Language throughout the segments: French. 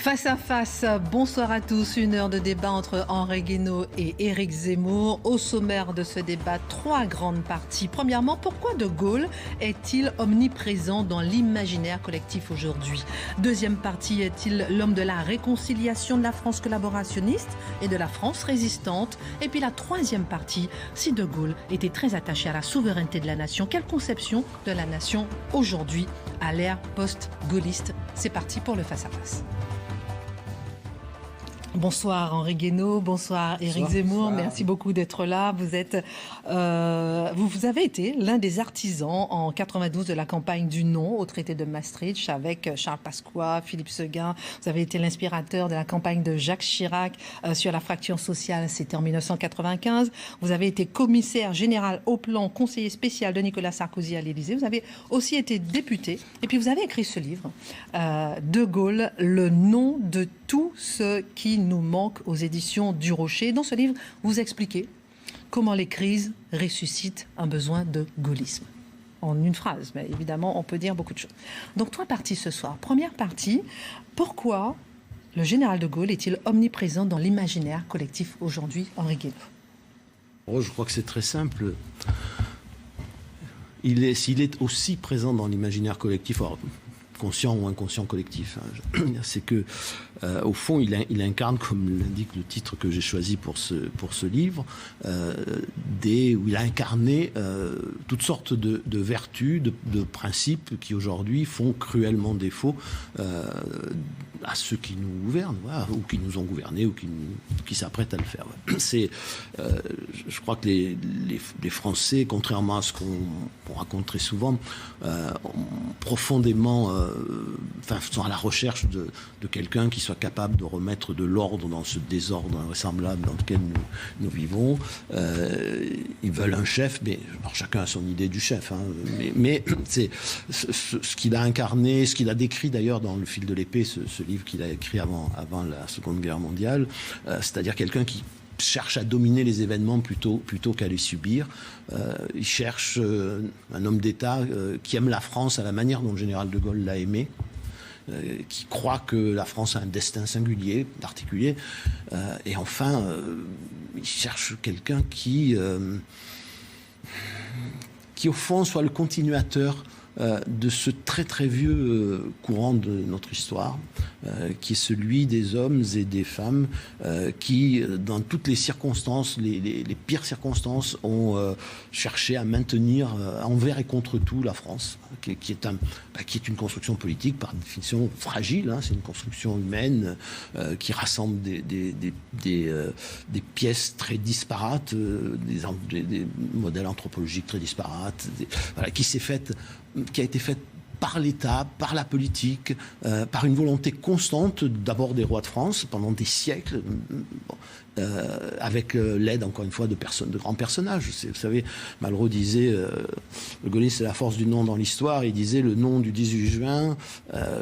Face à face, bonsoir à tous. Une heure de débat entre Henri Guénaud et Éric Zemmour. Au sommaire de ce débat, 3 grandes parties. Premièrement, pourquoi De Gaulle est-il omniprésent dans l'imaginaire collectif aujourd'hui? Deuxième partie, est-il l'homme de la réconciliation de la France collaborationniste et de la France résistante? Et puis la troisième partie, si De Gaulle était très attaché à la souveraineté de la nation, quelle conception de la nation aujourd'hui à l'ère post-gaulliste? C'est parti pour le face-à-face. Bonsoir Henri Guénaud, bonsoir Éric Zemmour, merci beaucoup d'être là. Vous avez été l'un des artisans en 92 de la campagne du non au traité de Maastricht avec Charles Pasqua, Philippe Séguin. Vous avez été l'inspirateur de la campagne de Jacques Chirac sur la fracture sociale, c'était en 1995. Vous avez été commissaire général au plan, conseiller spécial de Nicolas Sarkozy à l'Élysée. Vous avez aussi été député et puis vous avez écrit ce livre, De Gaulle, le nom de tout ce qui nous manque, aux éditions du Rocher. Dans ce livre, vous expliquez comment les crises ressuscitent un besoin de gaullisme. En une phrase, mais évidemment, on peut dire beaucoup de choses. Donc, 3 parties ce soir. Première partie, pourquoi le général de Gaulle est-il omniprésent dans l'imaginaire collectif aujourd'hui, Henri Guénaud? Je crois que c'est très simple. S'il est aussi présent dans l'imaginaire collectif, conscient ou inconscient collectif, c'est que au fond il incarne, comme l'indique le titre que j'ai choisi pour ce livre, où il a incarné toutes sortes de vertus, de principes qui aujourd'hui font cruellement défaut à ceux qui nous gouvernent, voilà, ou qui nous ont gouvernés, ou qui s'apprêtent à le faire. Je crois que les Français, contrairement à ce qu'on raconte très souvent, profondément sont à la recherche de quelqu'un qui soit capable de remettre de l'ordre dans ce désordre invraisemblable dans lequel nous vivons. Ils veulent un chef, mais alors chacun a son idée du chef, mais c'est ce qu'il a incarné, ce qu'il a décrit d'ailleurs dans Le fil de l'épée, ce livre qu'il a écrit avant la Seconde Guerre mondiale, c'est-à-dire quelqu'un qui cherche à dominer les événements plutôt qu'à les subir. Il cherche un homme d'État qui aime la France à la manière dont le général de Gaulle l'a aimé, qui croit que la France a un destin singulier, particulier, et enfin, il cherche quelqu'un qui au fond soit le continuateur de ce très très vieux courant de notre histoire, qui est celui des hommes et des femmes qui, dans toutes les circonstances, les pires circonstances, ont cherché à maintenir envers et contre tout la France, qui est une construction politique par définition fragile, c'est une construction humaine qui rassemble des pièces très disparates, des modèles anthropologiques très disparates, qui a été faite par l'État, par la politique, par une volonté constante d'abord des rois de France pendant des siècles, avec l'aide encore une fois de grands personnages. Vous savez, Malraux disait le gaullisme c'est la force du nom dans l'histoire. Il disait le nom du 18 juin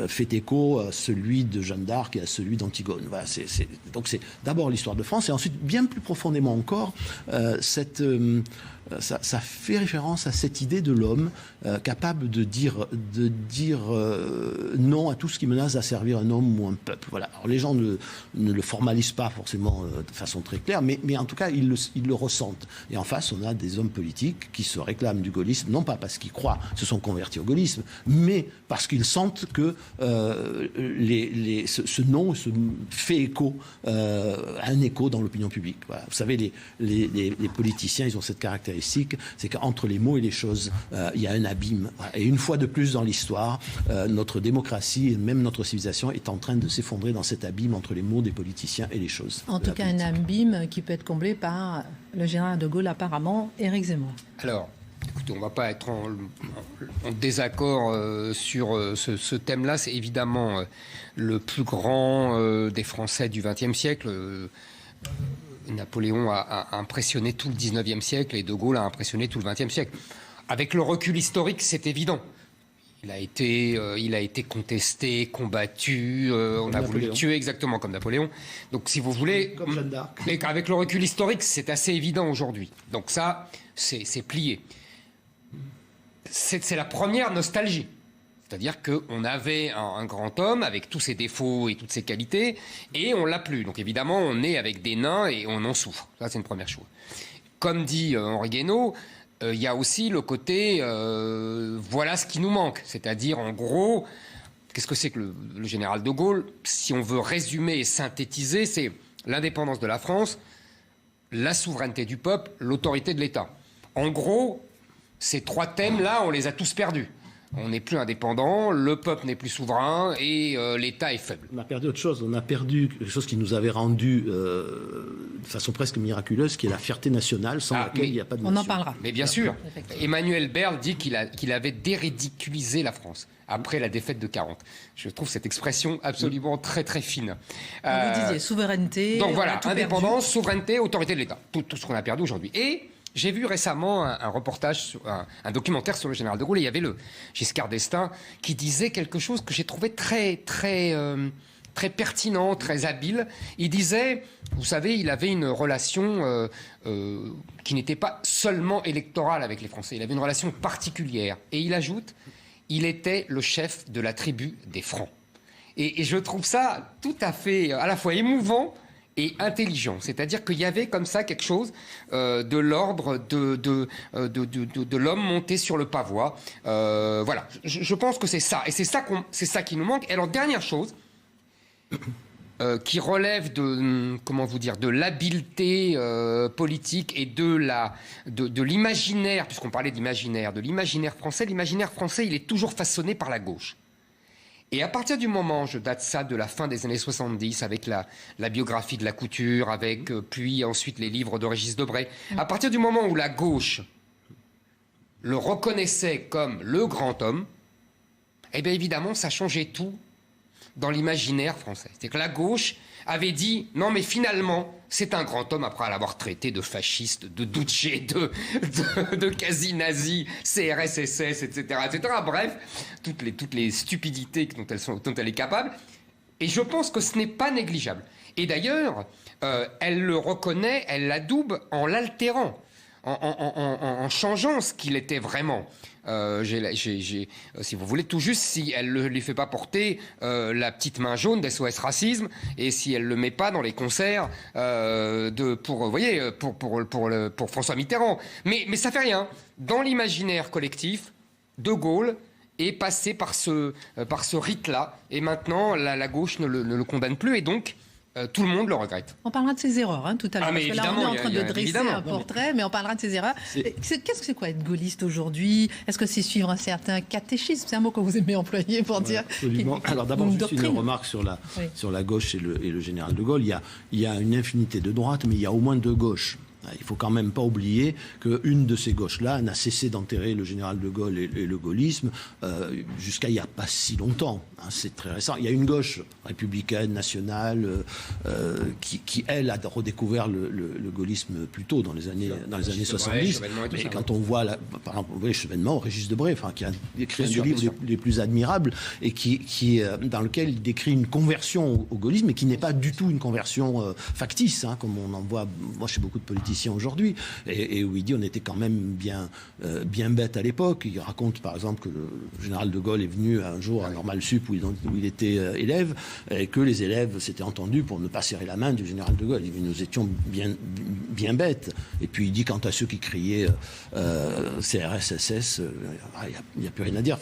fait écho à celui de Jeanne d'Arc et à celui d'Antigone. Voilà, donc c'est d'abord l'histoire de France et ensuite bien plus profondément encore ça fait référence à cette idée de l'homme capable de dire non à tout ce qui menace à servir un homme ou un peuple. Voilà. Alors les gens ne le formalisent pas forcément de façon très claire, mais en tout cas ils le ressentent. Et en face, on a des hommes politiques qui se réclament du gaullisme, non pas parce qu'ils croient se sont convertis au gaullisme, mais parce qu'ils sentent que ce nom se fait écho, un écho dans l'opinion publique. Voilà. Vous savez, les politiciens, ils ont cette caractéristique, c'est qu'entre les mots et les choses, il y a un abîme. Et une fois de plus dans l'histoire, notre démocratie et même notre civilisation est en train de s'effondrer dans cet abîme entre les mots des politiciens et les choses. En tout cas, un abîme qui peut être comblé par le général de Gaulle, apparemment, Éric Zemmour. Alors, écoutez, on ne va pas être en désaccord sur ce thème-là. C'est évidemment le plus grand des Français du XXe siècle. Napoléon a impressionné tout le XIXe siècle et De Gaulle a impressionné tout le XXe siècle. Avec le recul historique, c'est évident. Il a été contesté, combattu, on a voulu le tuer exactement comme Napoléon. Donc si vous voulez, comme Jeanne d'Arc. Et avec le recul historique, c'est assez évident aujourd'hui. Donc ça, c'est plié. C'est la première nostalgie. C'est-à-dire qu'on avait un grand homme avec tous ses défauts et toutes ses qualités, et on l'a plus. Donc évidemment, on est avec des nains et on en souffre. Ça, c'est une première chose. Comme dit Henri Guénaud, il y a aussi le côté voilà ce qui nous manque. C'est-à-dire, en gros, qu'est-ce que c'est que le général de Gaulle? Si on veut résumer et synthétiser, c'est l'indépendance de la France, la souveraineté du peuple, l'autorité de l'État. En gros, ces trois thèmes-là, on les a tous perdus. On n'est plus indépendant, le peuple n'est plus souverain et l'État est faible. On a perdu autre chose. On a perdu quelque chose qui nous avait rendu de façon presque miraculeuse, qui est la fierté nationale, sans laquelle il n'y a pas de nation. On en parlera. Mais bien sûr. Emmanuel Berle dit qu'il avait déridiculisé la France après la défaite de 40. Je trouve cette expression absolument très très fine. Vous disiez souveraineté. Donc voilà, indépendance, souveraineté, autorité de l'État. Tout ce qu'on a perdu aujourd'hui. Et j'ai vu récemment un reportage, un documentaire sur le général de Gaulle, et il y avait le Giscard d'Estaing qui disait quelque chose que j'ai trouvé très pertinent, très habile. Il disait, vous savez, il avait une relation qui n'était pas seulement électorale avec les Français, il avait une relation particulière. Et il ajoute, il était le chef de la tribu des Francs. Et je trouve ça tout à fait, à la fois émouvant et intelligent. C'est-à-dire qu'il y avait comme ça quelque chose de l'ordre de l'homme monté sur le pavois. Voilà, je pense que c'est ça. Et c'est ça qui nous manque. Et alors, dernière chose, qui relève de l'habileté politique et de l'imaginaire, puisqu'on parlait d'imaginaire, de l'imaginaire français. L'imaginaire français, il est toujours façonné par la gauche. Et à partir du moment, je date ça de la fin des années 70, avec la biographie de Lacouture, avec puis ensuite les livres de Régis Debray, à partir du moment où la gauche le reconnaissait comme le grand homme, eh bien évidemment, ça changeait tout dans l'imaginaire français. C'est que la gauche avait dit « Non, mais finalement, c'est un grand homme après l'avoir traité de fasciste, de duce, de quasi-nazi, CRS-SS, etc., etc. » Bref, toutes les stupidités dont elle est capable. Et je pense que ce n'est pas négligeable. Et d'ailleurs, elle le reconnaît, elle l'adoube en l'altérant, en changeant ce qu'il était vraiment. Si vous voulez, tout juste, si elle ne lui fait pas porter la petite main jaune d'SOS Racisme, et si elle ne le met pas dans les concerts pour François Mitterrand. Mais ça fait rien. Dans l'imaginaire collectif, De Gaulle est passé par ce rite-là, et maintenant, la gauche ne le condamne plus, et donc tout le monde le regrette. On parlera de ses erreurs tout à l'heure. Parce que là, on est en train de dresser un portrait, mais on parlera de ses erreurs. Qu'est-ce que c'est quoi être gaulliste aujourd'hui? Est-ce que c'est suivre un certain catéchisme? C'est un mot que vous aimez employer pour dire. Absolument. Alors d'abord, juste une remarque sur la gauche et le général de Gaulle. Il y a une infinité de droites, mais il y a au moins deux gauches. Il ne faut quand même pas oublier qu'une de ces gauches-là n'a cessé d'enterrer le général de Gaulle et le gaullisme jusqu'à il n'y a pas si longtemps. C'est très récent. Il y a une gauche républicaine, nationale, qui elle, a redécouvert le gaullisme plus tôt, dans les années 70. Mais quand on voit, par exemple, Chevènement, Régis Debray, qui a écrit un des livres les plus admirables, et dans lequel il décrit une conversion au gaullisme, et qui n'est pas du tout une conversion factice, comme on en voit chez beaucoup de politiciens aujourd'hui, et où il dit on était quand même bien bête à l'époque. Il raconte par exemple que le général de Gaulle est venu un jour à Normal Sup où il était élève, et que les élèves s'étaient entendus pour ne pas serrer la main du général de Gaulle. Il dit, nous étions bien bêtes. Et puis il dit quant à ceux qui criaient CRS-SS, il n'y a plus rien à dire.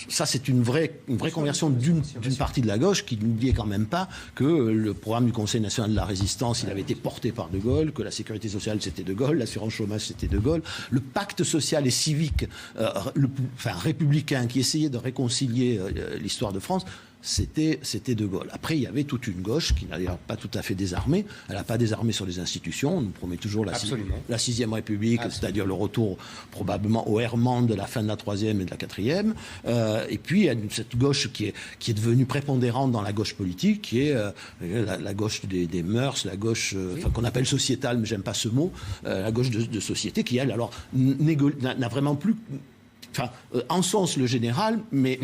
Ça c'est une vraie conversion d'une partie de la gauche qui n'oubliait quand même pas que le programme du Conseil national de la résistance, il avait été porté par De Gaulle, que la sécurité sociale c'était De Gaulle, l'assurance chômage c'était De Gaulle, le pacte social et civique républicain qui essayait de réconcilier l'histoire de France, c'était De Gaulle. Après, il y avait toute une gauche qui n'a d'ailleurs pas tout à fait désarmé. Elle n'a pas désarmé sur les institutions. On nous promet toujours la 6e République, c'est-à-dire le retour probablement au errement de la fin de la 3e et de la 4e. Et puis, il y a cette gauche qui est devenue prépondérante dans la gauche politique, qui est la gauche des mœurs, la gauche qu'on appelle sociétale, mais j'aime pas ce mot, la gauche de société, qui, elle, alors, n'a vraiment plus... encense le général, mais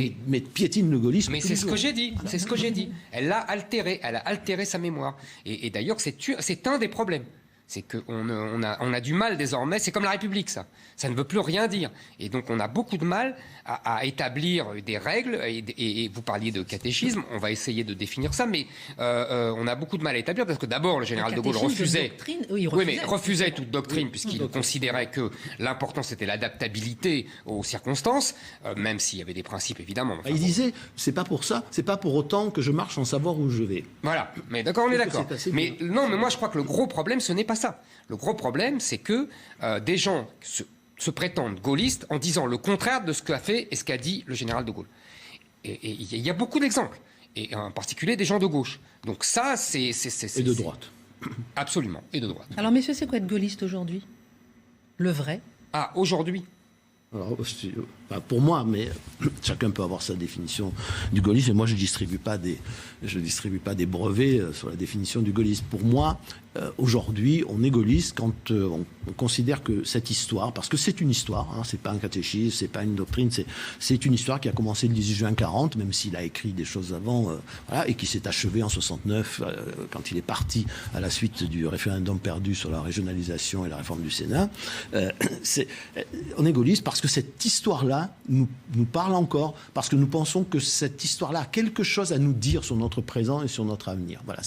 piétine le gaullisme. Mais c'est ce que j'ai dit. Elle a altéré sa mémoire. Et d'ailleurs, c'est un des problèmes. C'est qu'on a du mal désormais, c'est comme la République, ça ne veut plus rien dire. Et donc on a beaucoup de mal à établir des règles, et vous parliez de catéchisme, on va essayer de définir ça, mais on a beaucoup de mal à établir, parce que d'abord le général de Gaulle refusait toute doctrine, puisqu'il considérait que l'important c'était l'adaptabilité aux circonstances, même s'il y avait des principes évidemment. Il disait, c'est pas pour ça, c'est pas pour autant que je marche sans savoir où je vais. Voilà, mais d'accord, on est d'accord. Mais moi je crois que le gros problème, ce n'est pas ça. Le gros problème, c'est que des gens se prétendent gaullistes en disant le contraire de ce qu'a fait et ce qu'a dit le général de Gaulle. Et il y a beaucoup d'exemples, et en particulier des gens de gauche. Donc ça, c'est et de droite. Absolument, et de droite. Alors, messieurs, c'est quoi être gaulliste aujourd'hui? Le vrai? Ah, aujourd'hui? Alors, pour moi, mais chacun peut avoir sa définition du gaullisme. Et moi, je ne distribue pas des brevets sur la définition du gaullisme. Pour moi, aujourd'hui, on est gaulliste quand on considère que cette histoire, parce que c'est une histoire, hein, c'est pas un catéchisme, c'est pas une doctrine, c'est une histoire qui a commencé le 18 juin 40, même s'il a écrit des choses avant, voilà, et qui s'est achevée en 69 quand il est parti à la suite du référendum perdu sur la régionalisation et la réforme du Sénat. On est gaulliste parce que cette histoire-là nous parle encore, parce que nous pensons que cette histoire-là a quelque chose à nous dire sur notre présent et sur notre avenir. Voilà,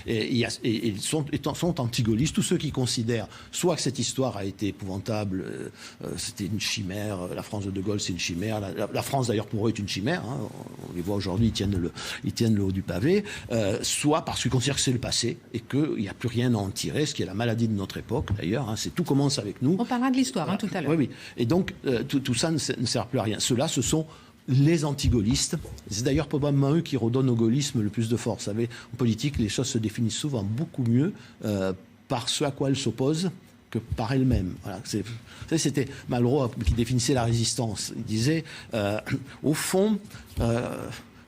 ils sont anti-gaullistes, tous ceux qui considèrent soit que cette histoire a été épouvantable, c'était une chimère, la France de Gaulle c'est une chimère, la France d'ailleurs pour eux est une chimère, hein, on les voit aujourd'hui, ils tiennent le haut du pavé, soit parce qu'ils considèrent que c'est le passé et qu'il n'y a plus rien à en tirer, ce qui est la maladie de notre époque d'ailleurs, hein, tout commence avec nous. On parlera de l'histoire voilà. Tout à l'heure. Oui. Et donc tout ça ne sert plus à rien. Ceux-là, ce sont les anti-gaullistes. C'est d'ailleurs probablement eux qui redonnent au gaullisme le plus de force. Vous savez, en politique, les choses se définissent souvent beaucoup mieux par ce à quoi elles s'opposent que par elles-mêmes. Voilà. C'était Malraux qui définissait la résistance. Il disait, au fond,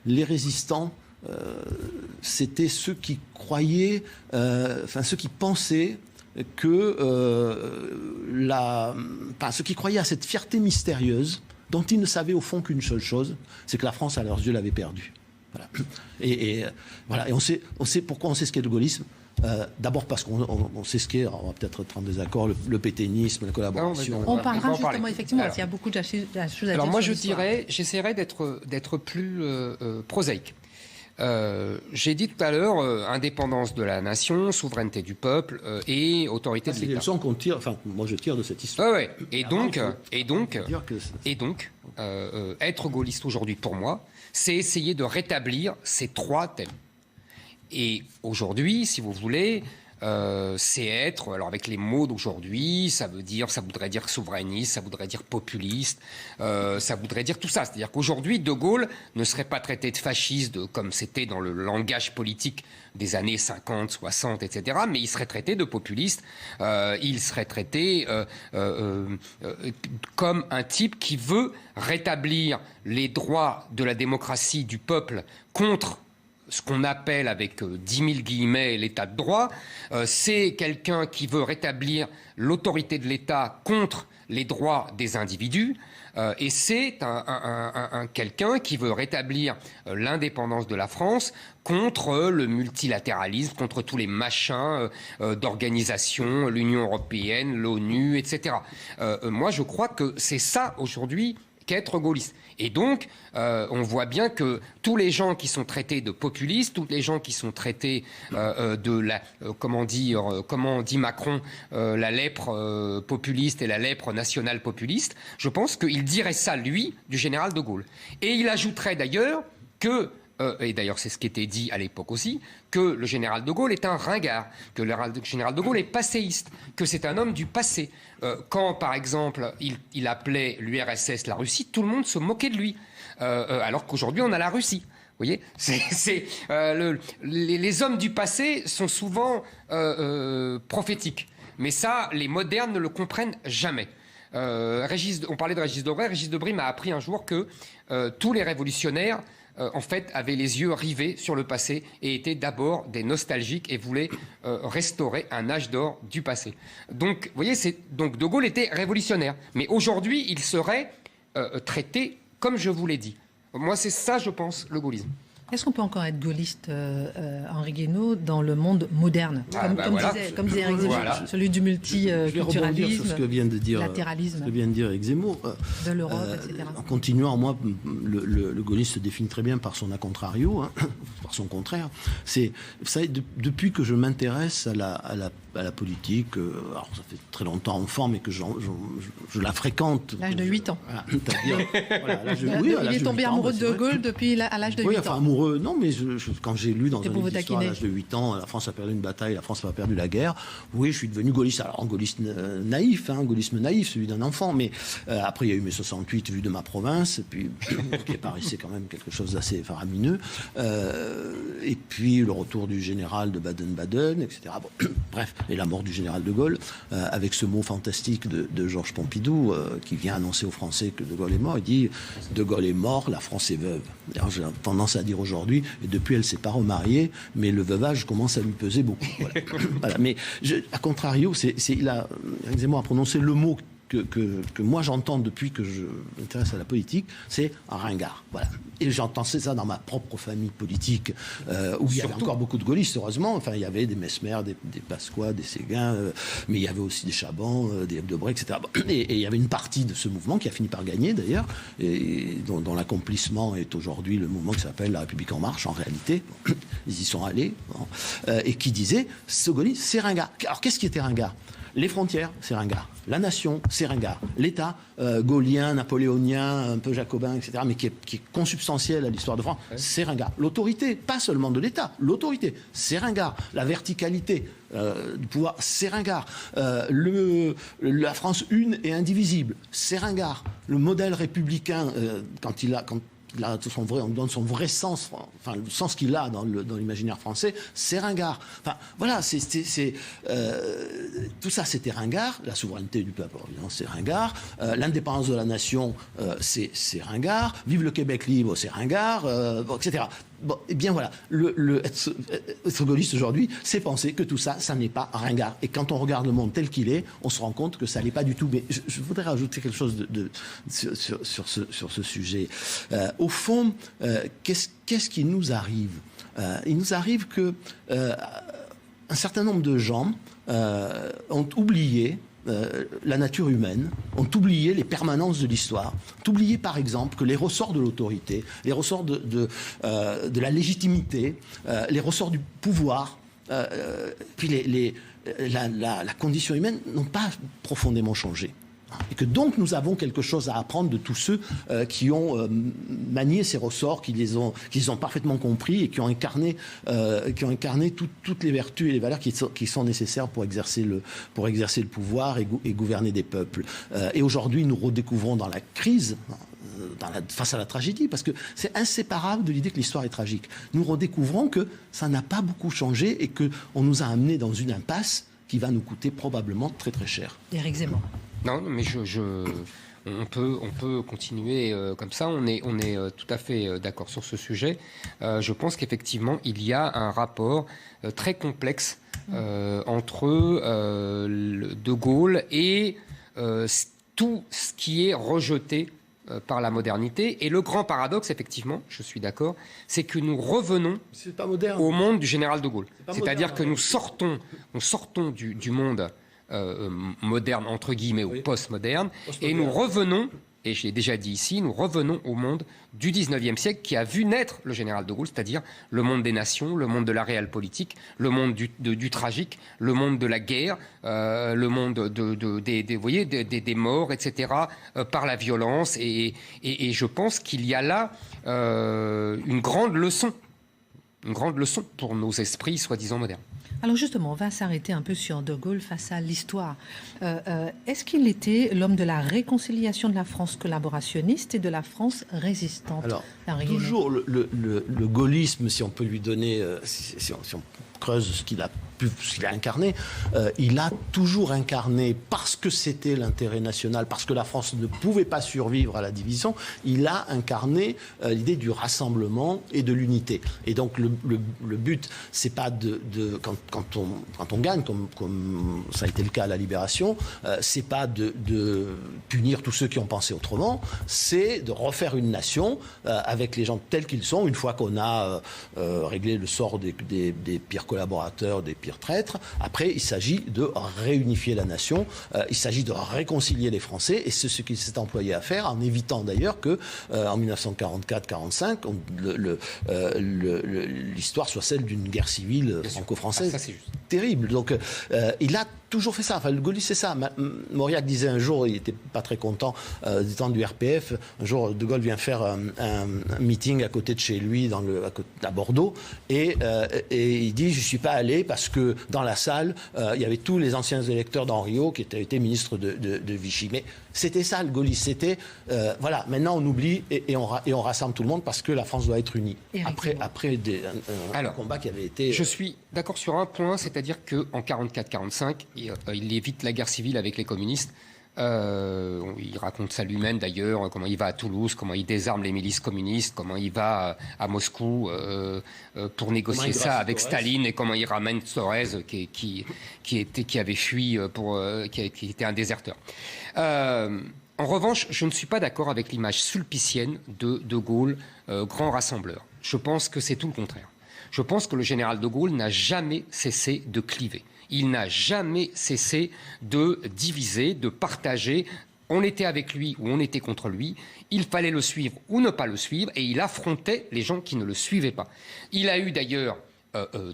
les résistants, c'était ceux qui croyaient, ceux qui pensaient que ceux qui croyaient à cette fierté mystérieuse dont ils ne savaient au fond qu'une seule chose, c'est que la France à leurs yeux l'avait perdue. Voilà. Et on sait pourquoi on sait ce qu'est le gaullisme. D'abord parce qu'on sait ce qu'est, on va peut-être être en désaccord, le pétainisme, la collaboration. On parlera justement, effectivement, parce qu'il y a beaucoup de choses à dire. Alors moi, j'essaierai d'être plus prosaïque. J'ai dit tout à l'heure indépendance de la nation, souveraineté du peuple et autorité de l'État. C'est les leçons qu'on tire. Enfin, moi je tire de cette histoire. Ouais. Et donc, être gaulliste aujourd'hui pour moi, c'est essayer de rétablir ces trois thèmes. Et aujourd'hui, si vous voulez, c'est être, alors avec les mots d'aujourd'hui, ça voudrait dire souverainiste, ça voudrait dire populiste, ça voudrait dire tout ça. C'est-à-dire qu'aujourd'hui, De Gaulle ne serait pas traité de fasciste comme c'était dans le langage politique des années 50, 60, etc., mais il serait traité de populiste, il serait traité comme un type qui veut rétablir les droits de la démocratie du peuple contre ce qu'on appelle avec 10 000 guillemets l'état de droit. C'est quelqu'un qui veut rétablir l'autorité de l'État contre les droits des individus. Et c'est quelqu'un qui veut rétablir l'indépendance de la France contre le multilatéralisme, contre tous les machins d'organisation, l'Union européenne, l'ONU, etc. Moi, je crois que c'est ça aujourd'hui qu'être gaulliste. Et donc, on voit bien que tous les gens qui sont traités de populistes, tous les gens qui sont traités de la, comment dit Macron, la lèpre populiste et la lèpre nationale populiste, je pense qu'il dirait ça, lui, du général de Gaulle. Et il ajouterait d'ailleurs que, et d'ailleurs c'est ce qui était dit à l'époque aussi, que le général de Gaulle est un ringard, que le général de Gaulle est passéiste, que c'est un homme du passé. Quand, par exemple, il appelait l'URSS la Russie, tout le monde se moquait de lui, alors qu'aujourd'hui on a la Russie. Vous voyez, les hommes du passé sont souvent prophétiques, mais ça, les modernes ne le comprennent jamais. On parlait de Régis Debray. Régis Debray m'a appris un jour que tous les révolutionnaires en fait, avaient les yeux rivés sur le passé et étaient d'abord des nostalgiques et voulaient restaurer un âge d'or du passé. Donc, vous voyez, donc De Gaulle était révolutionnaire. Mais aujourd'hui, il serait traité comme je vous l'ai dit. Moi, c'est ça, je pense, le gaullisme. Est-ce qu'on peut encore être gaulliste, Henri Guénaud, dans le monde moderne, comme disait Éric Zemmour, celui du multiculturalisme, ce que vient de dire, latéralisme, ce que vient de dire Éric Zemmour, de l'Europe, etc. En continuant, moi, le gaullisme se définit très bien par son a contrario, hein, par son contraire. Depuis que je m'intéresse à la politique, alors ça fait très longtemps enfant, mais que je la fréquente. L'âge de 8 ans. Voilà, il est tombé amoureux de Gaulle à l'âge de 8 ans. Oui, enfin amoureux, non, mais quand j'ai lu dans un livre d'histoire à l'âge de 8 ans, la France a perdu une bataille, la France n'a pas perdu la guerre, oui, je suis devenu gaulliste. Alors, un gaulliste naïf, gaullisme naïf, celui d'un enfant, mais après, il y a eu mai 68, vu de ma province, et puis, qui paraissait quand même quelque chose d'assez faramineux, et puis le retour du général de Baden-Baden, etc. Bon, bref, et la mort du général de Gaulle, avec ce mot fantastique de Georges Pompidou, qui vient annoncer aux Français que de Gaulle est mort. Il dit « De Gaulle est mort, la France est veuve ». Alors, j'ai tendance à dire aujourd'hui, et depuis elle ne s'est pas remariée, mais le veuvage commence à lui peser beaucoup. Voilà. Voilà. Mais à contrario, Éric Zemmour a prononcé le mot que moi j'entends depuis que je m'intéresse à la politique, c'est un ringard. Voilà. Et j'entends ça dans ma propre famille politique, où il y avait encore beaucoup de gaullistes, heureusement. Enfin, il y avait des Mesmer, des Pasqua, des Séguin, mais il y avait aussi des Chaban, des Hebdebré, etc. Et il y avait une partie de ce mouvement qui a fini par gagner, d'ailleurs, et dont l'accomplissement est aujourd'hui le mouvement qui s'appelle La République En Marche, en réalité. Ils y sont allés. Et qui disait, ce gaulliste, c'est ringard. Alors, qu'est-ce qui était ringard ? Les frontières, c'est ringard. La nation, c'est ringard. L'État, gaullien, napoléonien, un peu jacobin, etc., mais qui est consubstantiel à l'histoire de France, c'est ringard. L'autorité, pas seulement de l'État, l'autorité, c'est ringard. La verticalité du pouvoir, c'est ringard. La France une et indivisible, c'est ringard. Le modèle républicain, quand on donne son vrai sens, enfin le sens qu'il a dans l'imaginaire français, c'est ringard. Enfin voilà, tout ça c'était ringard. La souveraineté du peuple, évidemment, c'est ringard. L'indépendance de la nation, c'est ringard. Vive le Québec libre, c'est ringard, etc. Bon, eh bien voilà, être gaulliste aujourd'hui, c'est penser que tout ça, ça n'est pas ringard. Et quand on regarde le monde tel qu'il est, on se rend compte que ça n'est pas du tout. Mais je voudrais rajouter quelque chose sur ce sujet. Au fond, qu'est-ce qui nous arrive ? Il nous arrive que un certain nombre de gens ont oublié la nature humaine, ont oublié les permanences de l'histoire, ont oublié par exemple que les ressorts de l'autorité, les ressorts de la légitimité, les ressorts du pouvoir, puis la condition humaine n'ont pas profondément changé. Et que donc nous avons quelque chose à apprendre de tous ceux qui ont manié ces ressorts, qui les ont parfaitement compris et qui ont incarné toutes les vertus et les valeurs qui sont nécessaires pour exercer le pouvoir et gouverner des peuples. Et aujourd'hui, nous redécouvrons dans la crise, face à la tragédie, parce que c'est inséparable de l'idée que l'histoire est tragique. Nous redécouvrons que ça n'a pas beaucoup changé et qu'on nous a amenés dans une impasse qui va nous coûter probablement très très cher. Éric Zemmour. Non, mais on peut continuer comme ça. On est tout à fait d'accord sur ce sujet. Je pense qu'effectivement, il y a un rapport très complexe entre De Gaulle et tout ce qui est rejeté par la modernité. Et le grand paradoxe, effectivement, je suis d'accord, c'est que nous revenons au monde du général de Gaulle. C'est-à-dire que nous sortons du monde moderne, entre guillemets, ou post-moderne, et nous revenons, et j'ai déjà dit ici, nous revenons au monde du 19e siècle qui a vu naître le général de Gaulle, c'est-à-dire le monde des nations, le monde de la réelle politique, le monde du tragique, le monde de la guerre, le monde des morts, etc., par la violence. Et je pense qu'il y a là une grande leçon pour nos esprits soi-disant modernes. Alors justement, on va s'arrêter un peu sur De Gaulle face à l'histoire. Est-ce qu'il était l'homme de la réconciliation de la France collaborationniste et de la France résistante? Alors, toujours le gaullisme, si on peut lui donner, si on creuse ce qu'il a ce qu'il a incarné, il a toujours incarné, parce que c'était l'intérêt national, parce que la France ne pouvait pas survivre à la division, il a incarné l'idée du rassemblement et de l'unité. Et donc le but, c'est pas quand on gagne, comme ça a été le cas à la Libération, c'est pas de punir tous ceux qui ont pensé autrement, c'est de refaire une nation avec les gens tels qu'ils sont, une fois qu'on a réglé le sort des pires collaborateurs, des pires traîtres. Après, il s'agit de réunifier la nation, il s'agit de réconcilier les Français, et c'est ce qu'il s'est employé à faire, en évitant d'ailleurs que en 1944-45, l'histoire soit celle d'une guerre civile franco-française. Ça, c'est juste. Terrible. Donc, il a toujours fait ça. Enfin, le gaullisme, c'est ça. Mauriac disait un jour, il n'était pas très content du temps du RPF. Un jour, De Gaulle vient faire un meeting à côté de chez lui, à Bordeaux, et il dit, je ne suis pas allé parce que dans la salle, il y avait tous les anciens électeurs d'Henriot qui étaient ministres de Vichy. Mais c'était ça, le gaullisme. C'était, voilà, maintenant on oublie et on rassemble tout le monde parce que la France doit être unie. Après un combat qui avait été... Je suis d'accord sur un point, c'est-à-dire qu'en 44-45, il évite la guerre civile avec les communistes. Il raconte ça lui-même d'ailleurs, comment il va à Toulouse, comment il désarme les milices communistes, comment il va à Moscou pour négocier ça avec Staline, et comment il ramène Thorez qui avait fui, qui était un déserteur. En revanche, je ne suis pas d'accord avec l'image sulpicienne de Gaulle, grand rassembleur. Je pense que c'est tout le contraire. Je pense que le général de Gaulle n'a jamais cessé de cliver. Il n'a jamais cessé de diviser, de partager. On était avec lui ou on était contre lui. Il fallait le suivre ou ne pas le suivre. Et il affrontait les gens qui ne le suivaient pas. Il a eu d'ailleurs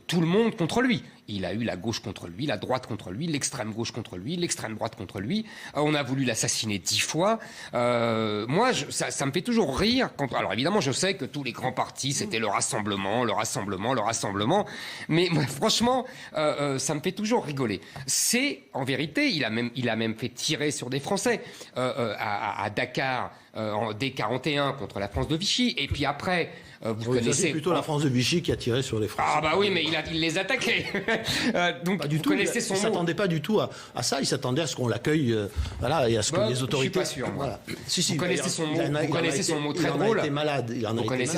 tout le monde contre lui. Il a eu la gauche contre lui, la droite contre lui, l'extrême gauche contre lui, l'extrême droite contre lui. On a voulu l'assassiner 10 fois. Moi, ça me fait toujours rire. Alors évidemment, je sais que tous les grands partis, c'était le rassemblement, le rassemblement, le rassemblement. Mais moi, franchement, ça me fait toujours rigoler. C'est, en vérité, il a même fait tirer sur des Français à Dakar dès 41 contre la France de Vichy. Et puis après... vous connaissez c'est plutôt la France de Vichy qui a tiré sur les Français. Ah bah oui, mais il les attaquait. Donc pas du tout. Connaissez son mot. Il ne s'attendait pas du tout à ça. Il s'attendait à ce qu'on l'accueille, voilà, et à ce que les autorités. Je suis pas sûr. Voilà. Vous connaissez son mot. Vous connaissez son mot très drôle. Il en a été malade.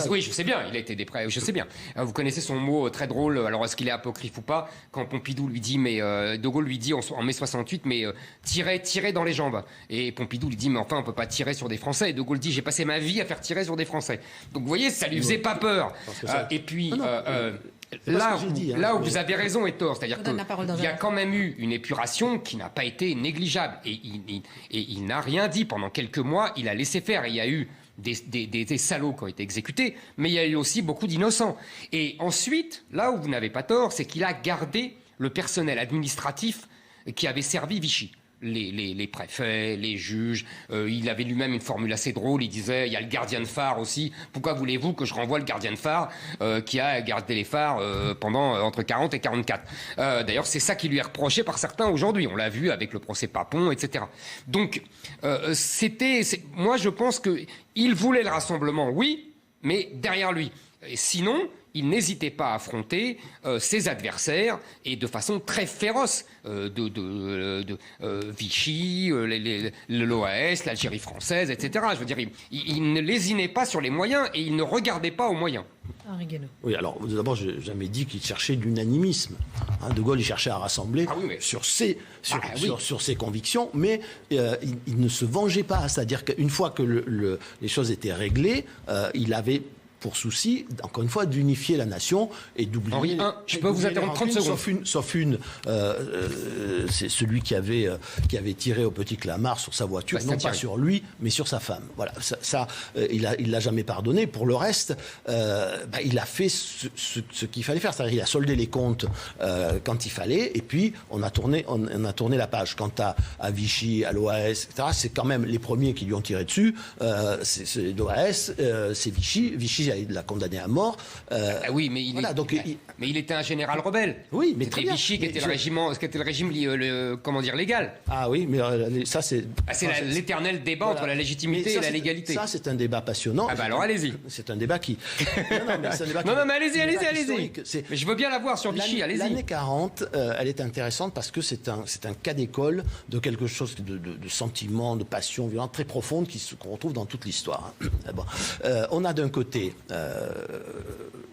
Oui, je sais bien. Il a été dépressif. Je sais bien. Vous connaissez son mot très drôle. Alors est-ce qu'il est apocryphe ou pas? Quand Pompidou lui dit, mais De Gaulle lui dit en mai 68, mais tirez dans les jambes. Et Pompidou lui dit, mais enfin, on peut pas tirer sur des Français. Et De Gaulle dit, j'ai passé ma vie à faire tirer sur des Français. Donc vous voyez, ça lui faisait pas peur. Et puis. Là où vous avez raison et tort, c'est-à-dire qu'il y a quand même eu une épuration qui n'a pas été négligeable. Et il n'a rien dit pendant quelques mois, il a laissé faire. Il y a eu des salauds qui ont été exécutés, mais il y a eu aussi beaucoup d'innocents. Et ensuite, là où vous n'avez pas tort, c'est qu'il a gardé le personnel administratif qui avait servi Vichy. Les préfets, les juges. Il avait lui-même une formule assez drôle. Il disait, il y a le gardien de phare aussi. Pourquoi voulez-vous que je renvoie le gardien de phare qui a gardé les phares pendant entre 40 et 44 D'ailleurs, c'est ça qui lui est reproché par certains aujourd'hui. On l'a vu avec le procès Papon, etc. Donc, moi, je pense qu'il voulait le rassemblement, oui, mais derrière lui. Et sinon, il n'hésitait pas à affronter ses adversaires et de façon très féroce Vichy, l'OAS, l'Algérie française, etc. Je veux dire, il ne lésinait pas sur les moyens et il ne regardait pas aux moyens. Henri Guénaud. Oui, alors d'abord, je n'ai jamais dit qu'il cherchait l'unanimisme. De Gaulle, il cherchait à rassembler sur ses convictions, mais il ne se vengeait pas. C'est-à-dire qu'une fois que les choses étaient réglées, il avait pour souci, encore une fois, d'unifier la nation et d'oublier... Henri, je peux vous interrompre 30 secondes. Sauf une, c'est celui qui avait tiré au petit Clamart sur sa voiture, non pas sur lui, mais sur sa femme. Voilà, il l'a jamais pardonné. Pour le reste, il a fait ce qu'il fallait faire. C'est-à-dire, il a soldé les comptes quand il fallait, et puis on a tourné la page. Quant à Vichy, à l'OAS, etc., c'est quand même les premiers qui lui ont tiré dessus. C'est l'OAS, c'est Vichy. Vichy l'a condamné à mort. Oui, mais il était un général rebelle. Oui, mais c'était Vichy qui était le régime comment dire, légal. Ah oui, mais ça c'est... c'est l'éternel débat entre la légitimité et la légalité. Ça c'est un débat passionnant. Ah bah alors allez-y. C'est un débat qui... non, mais allez-y. Mais je veux bien la voir sur Vichy, allez-y. L'année 40, elle est intéressante parce que c'est un cas d'école de quelque chose de sentiment, de passion violente très profonde qu'on retrouve dans toute l'histoire. Bon. On a d'un côté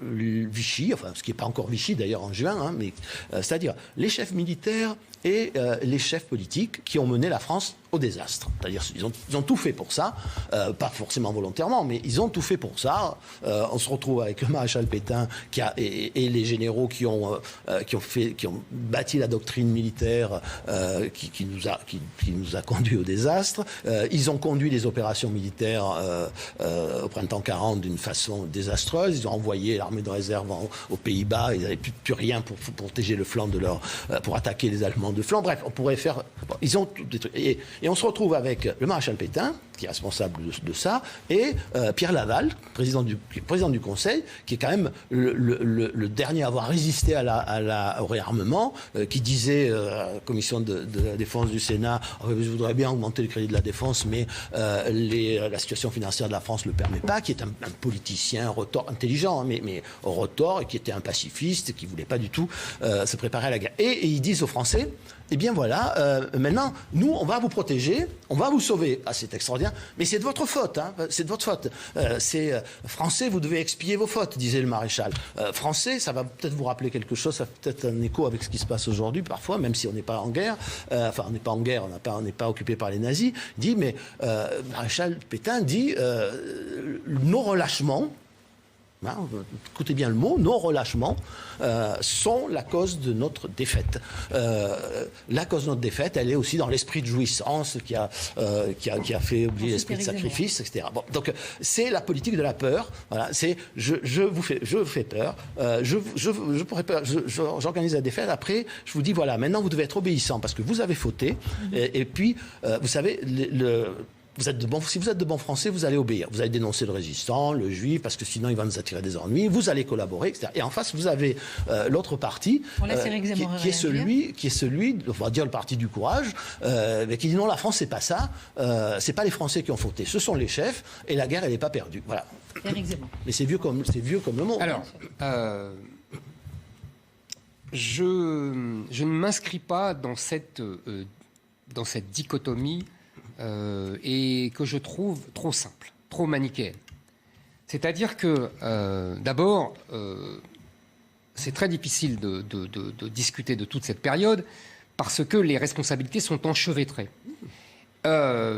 Vichy, enfin ce qui n'est pas encore Vichy d'ailleurs en juin, hein, mais c'est-à-dire les chefs militaires et les chefs politiques qui ont mené la France au désastre. C'est-à-dire ils ont tout fait pour ça, pas forcément volontairement, mais ils ont tout fait pour ça. On se retrouve avec le maréchal Pétain et les généraux qui ont bâti la doctrine militaire qui nous a conduit au désastre. Ils ont conduit les opérations militaires au printemps 40 d'une façon désastreuse. Ils ont envoyé l'armée de réserve aux Pays-Bas. Ils n'avaient plus rien pour protéger le flanc pour attaquer les Allemands de flanc. Bref, on pourrait faire... Bon, ils ont tout détruit. Et on se retrouve avec le maréchal Pétain, qui est responsable de ça, et Pierre Laval, président du Conseil, qui est quand même le dernier à avoir résisté au réarmement, qui disait à la commission de la défense du Sénat, je voudrais bien augmenter le crédit de la défense, mais la situation financière de la France ne le permet pas, qui est un politicien intelligent, mais au retors, et qui était un pacifiste, qui ne voulait pas du tout se préparer à la guerre. Et ils disent aux Français, eh bien voilà, maintenant, nous, on va vous protéger, on va vous sauver. Ah, c'est extraordinaire, mais c'est de votre faute, hein, c'est de votre faute. Français, vous devez expier vos fautes, disait le maréchal. Français, ça va peut-être vous rappeler quelque chose, ça a peut-être un écho avec ce qui se passe aujourd'hui, parfois, même si on n'est pas en guerre. Enfin, on n'est pas en guerre, on n'est pas occupé par les nazis. Il dit, mais le maréchal Pétain dit, nos relâchements, écoutez bien le mot, nos relâchements sont la cause de notre défaite. La cause de notre défaite, elle est aussi dans l'esprit de jouissance qui a fait oublier l'esprit de sacrifice, etc. Bon, donc c'est la politique de la peur. Voilà, c'est je vous fais peur, j'organise la défaite. Après, je vous dis voilà, maintenant vous devez être obéissant parce que vous avez fauté. Et puis, vous savez, si vous êtes de bons Français, vous allez obéir. Vous allez dénoncer le résistant, le juif, parce que sinon il va nous attirer des ennuis. Vous allez collaborer, etc. Et en face, vous avez l'autre parti, qui est celui, on va dire le parti du courage, mais qui dit non, la France c'est pas ça. C'est pas les Français qui ont fauté, ce sont les chefs, et la guerre elle n'est pas perdue. Voilà. Mais c'est vieux comme le monde. Alors, je ne m'inscris pas dans cette dichotomie. Et que je trouve trop simple, trop manichéenne. C'est-à-dire que, d'abord, c'est très difficile de discuter de toute cette période parce que les responsabilités sont enchevêtrées.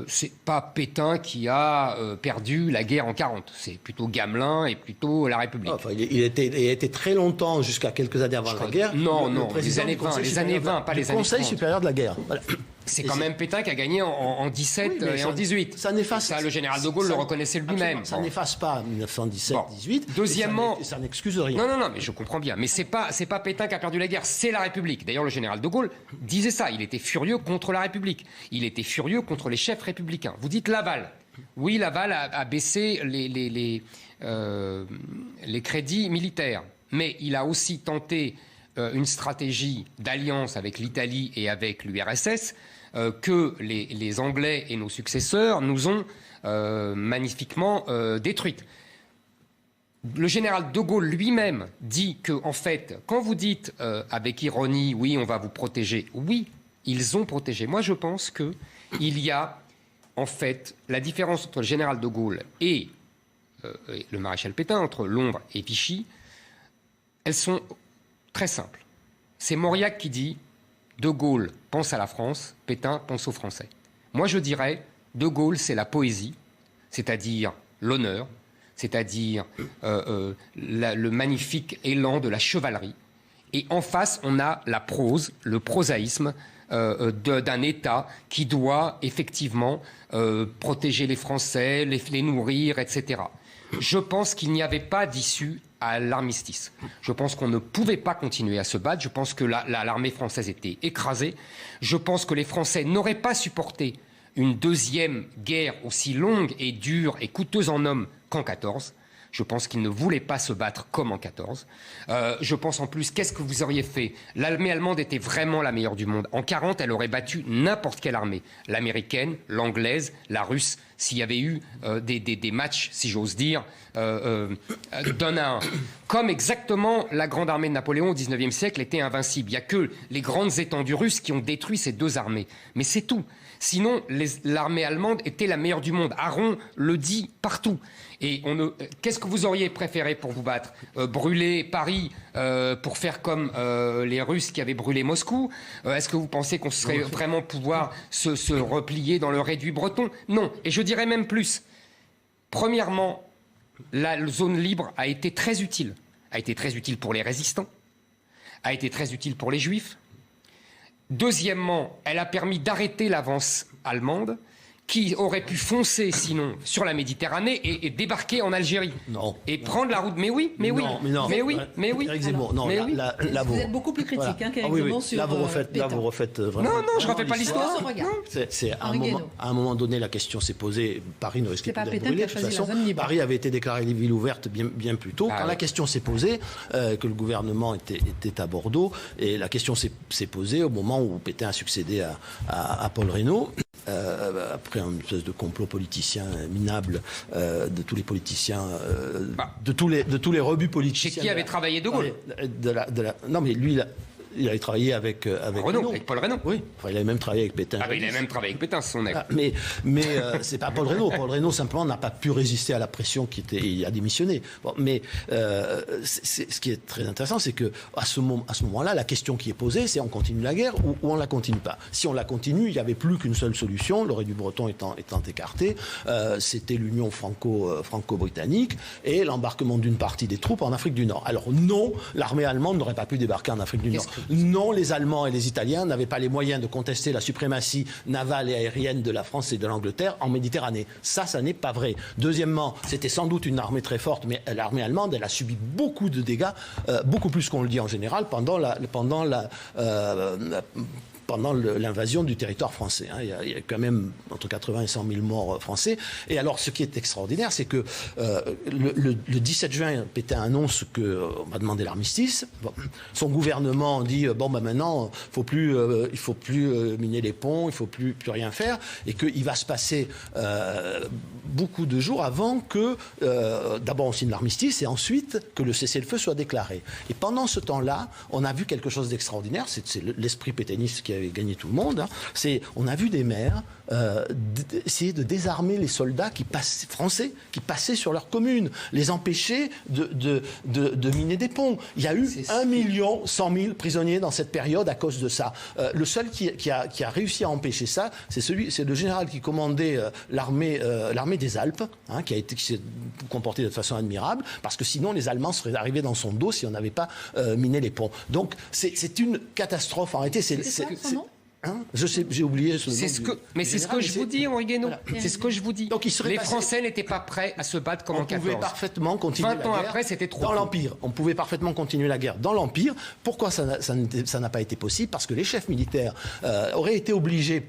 C'est pas Pétain qui a perdu la guerre en 40, c'est plutôt Gamelin et plutôt la République. Enfin, il était très longtemps, jusqu'à quelques années avant la guerre. Non, les années 20, pas les années 30. Le Conseil supérieur de la guerre. Voilà. C'est quand même Pétain qui a gagné en 17 et en 18. Ça n'efface ça, le général de Gaulle le reconnaissait lui-même. Ça n'efface pas 1917-18. Deuxièmement, ça n'excuse rien. Non, mais je comprends bien. Mais c'est pas Pétain qui a perdu la guerre, c'est la République. D'ailleurs, le général de Gaulle disait ça. Il était furieux contre la République. Il était furieux contre les chefs républicains. Vous dites Laval. Oui, Laval a baissé les crédits militaires, mais il a aussi tenté une stratégie d'alliance avec l'Italie et avec l'URSS. Que les Anglais et nos successeurs nous ont magnifiquement détruites. Le général de Gaulle lui-même dit que, en fait, quand vous dites avec ironie, oui, on va vous protéger, oui, ils ont protégé. Moi, je pense qu'il y a, en fait, la différence entre le général de Gaulle et le maréchal Pétain, entre Londres et Vichy, elles sont très simples. C'est Mauriac qui dit de Gaulle pense à la France, Pétain pense aux Français. Moi, je dirais, de Gaulle, c'est la poésie, c'est-à-dire l'honneur, c'est-à-dire le magnifique élan de la chevalerie. Et en face, on a la prose, le prosaïsme d'un État qui doit effectivement protéger les Français, les nourrir, etc. Je pense qu'il n'y avait pas d'issue à l'armistice. Je pense qu'on ne pouvait pas continuer à se battre. Je pense que l'armée française était écrasée. Je pense que les Français n'auraient pas supporté une deuxième guerre aussi longue et dure et coûteuse en hommes qu'en 14. Je pense qu'ils ne voulaient pas se battre comme en 14. Je pense en plus, qu'est-ce que vous auriez fait? L'armée allemande était vraiment la meilleure du monde. En 40, elle aurait battu n'importe quelle armée. L'américaine, l'anglaise, la russe, s'il y avait eu des matchs, si j'ose dire, d'un à un. Comme exactement la grande armée de Napoléon au XIXe siècle était invincible. Il n'y a que les grandes étendues russes qui ont détruit ces deux armées. Mais c'est tout. Sinon, l'armée allemande était la meilleure du monde. Aron le dit partout. Et qu'est-ce que vous auriez préféré pour vous battre? Brûler Paris pour faire comme les Russes qui avaient brûlé Moscou? Est-ce que vous pensez qu'on serait vraiment pouvoir se replier dans le réduit breton? Non. Et je dirais même plus. Premièrement, la zone libre a été très utile. A été très utile pour les résistants. A été très utile pour les Juifs. Deuxièmement, elle a permis d'arrêter l'avance allemande qui aurait pu foncer sinon sur la Méditerranée et débarquer en Algérie. Non. Et prendre la route. Mais oui. Éric Zemmour, non, là, vous êtes beaucoup plus critique qu'Éric Zemmour sur là, vous refaites vraiment... Non, je ne refais pas l'histoire. C'est à un moment donné, la question s'est posée. Paris ne risquait pas d'être brûlé. De toute façon, Paris avait été déclaré ville ouverte bien plus tôt. Quand la question s'est posée, que le gouvernement était à Bordeaux, et la question s'est posée au moment où Pétain a succédé à Paul Reynaud. Après une espèce de complot politicien minable de tous les politiciens, de tous les rebuts politiciens. Chez qui avait travaillé De Gaulle? Non, mais lui, il avait travaillé avec Reynaud, avec Paul Reynaud. Oui, enfin, il avait même travaillé avec Pétain. Il avait même travaillé avec Pétain, son ex. Mais c'est pas Paul Reynaud. Paul Reynaud, simplement, n'a pas pu résister à la pression il a démissionné. Bon, mais ce qui est très intéressant, c'est que à ce moment-là, la question qui est posée, c'est on continue la guerre ou on la continue pas. Si on la continue, il n'y avait plus qu'une seule solution, le réduit breton étant écarté, c'était l'union franco-britannique et l'embarquement d'une partie des troupes en Afrique du Nord. Alors non, l'armée allemande n'aurait pas pu débarquer en Afrique du Nord. Non, les Allemands et les Italiens n'avaient pas les moyens de contester la suprématie navale et aérienne de la France et de l'Angleterre en Méditerranée. Ça n'est pas vrai. Deuxièmement, c'était sans doute une armée très forte, mais l'armée allemande, elle a subi beaucoup de dégâts, beaucoup plus qu'on le dit en général, pendant l'invasion du territoire français. Il y a quand même entre 80 et 100 000 morts français. Et alors, ce qui est extraordinaire, c'est que le 17 juin, Pétain annonce qu'on va demander l'armistice. Bon, son gouvernement dit maintenant, il faut plus miner les ponts, il faut plus rien faire, et qu'il va se passer beaucoup de jours avant que d'abord on signe l'armistice et ensuite que le cessez-le-feu soit déclaré. Et pendant ce temps-là, on a vu quelque chose d'extraordinaire. C'est l'esprit pétainiste qui avait gagné tout le monde. On a vu des maires essayer de désarmer les soldats français qui passaient sur leur commune, les empêcher de miner des ponts. Il y a eu 1 100 000 prisonniers dans cette période à cause de ça. Le seul qui a réussi à empêcher ça, c'est le général qui commandait l'armée des Alpes, qui s'est comporté de façon admirable, parce que sinon les Allemands seraient arrivés dans son dos si on n'avait pas miné les ponts. Donc c'est une catastrophe. En réalité, j'ai oublié ce nom. Mais c'est ce que je vous dis, Henri Guénaud. C'est ce que je vous dis. Donc, les Français n'étaient pas prêts à se battre comme en 14. On pouvait parfaitement continuer 20 ans après, c'était trop dans l'Empire. On pouvait parfaitement continuer la guerre dans l'Empire. Pourquoi ça n'a pas été possible? Parce que les chefs militaires auraient été obligés,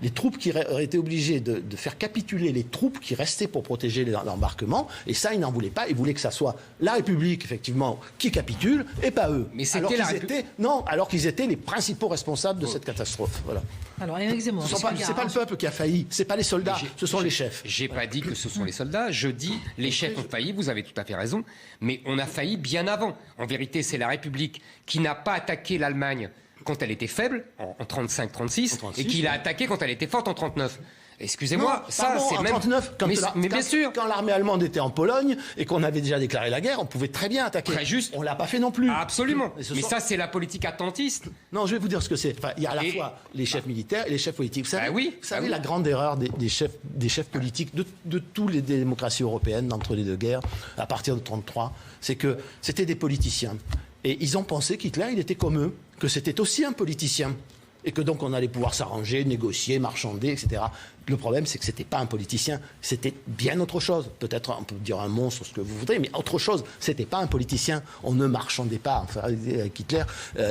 les troupes qui auraient été obligées de faire capituler les troupes qui restaient pour protéger l'embarquement. Et ça, ils n'en voulaient pas. Ils voulaient que ça soit la République, effectivement, qui capitule et pas eux. Mais c'était alors qu'ils étaient les principaux responsables de cette catastrophe. Voilà. Alors, Éric Zemmour, c'est pas le peuple qui a failli, c'est pas les soldats, ce sont les chefs. J'ai pas dit que ce sont les soldats, je dis les chefs ont failli, vous avez tout à fait raison, mais on a failli bien avant. En vérité, c'est la République qui n'a pas attaqué l'Allemagne quand elle était faible, en 35-36, et qui l'a attaqué quand elle était forte en 39. Excusez-moi, c'est même... 39, mais bien sûr. Quand l'armée allemande était en Pologne et qu'on avait déjà déclaré la guerre, on pouvait très bien attaquer. Très juste. On l'a pas fait non plus. Absolument. Mais ça, c'est la politique attentiste. Non, je vais vous dire ce que c'est. Enfin, il y a à la fois les chefs militaires et les chefs politiques. Vous savez, la grande erreur des chefs politiques de toutes les démocraties européennes entre les deux guerres, à partir de 1933, c'est que c'était des politiciens. Et ils ont pensé qu'Hitler, il était comme eux, que c'était aussi un politicien. Et que donc on allait pouvoir s'arranger, négocier, marchander, etc. Le problème, c'est que c'était pas un politicien, c'était bien autre chose. Peut-être on peut dire un monstre, ce que vous voudrez, mais autre chose. C'était pas un politicien. On ne marchandait pas enfin, avec Hitler,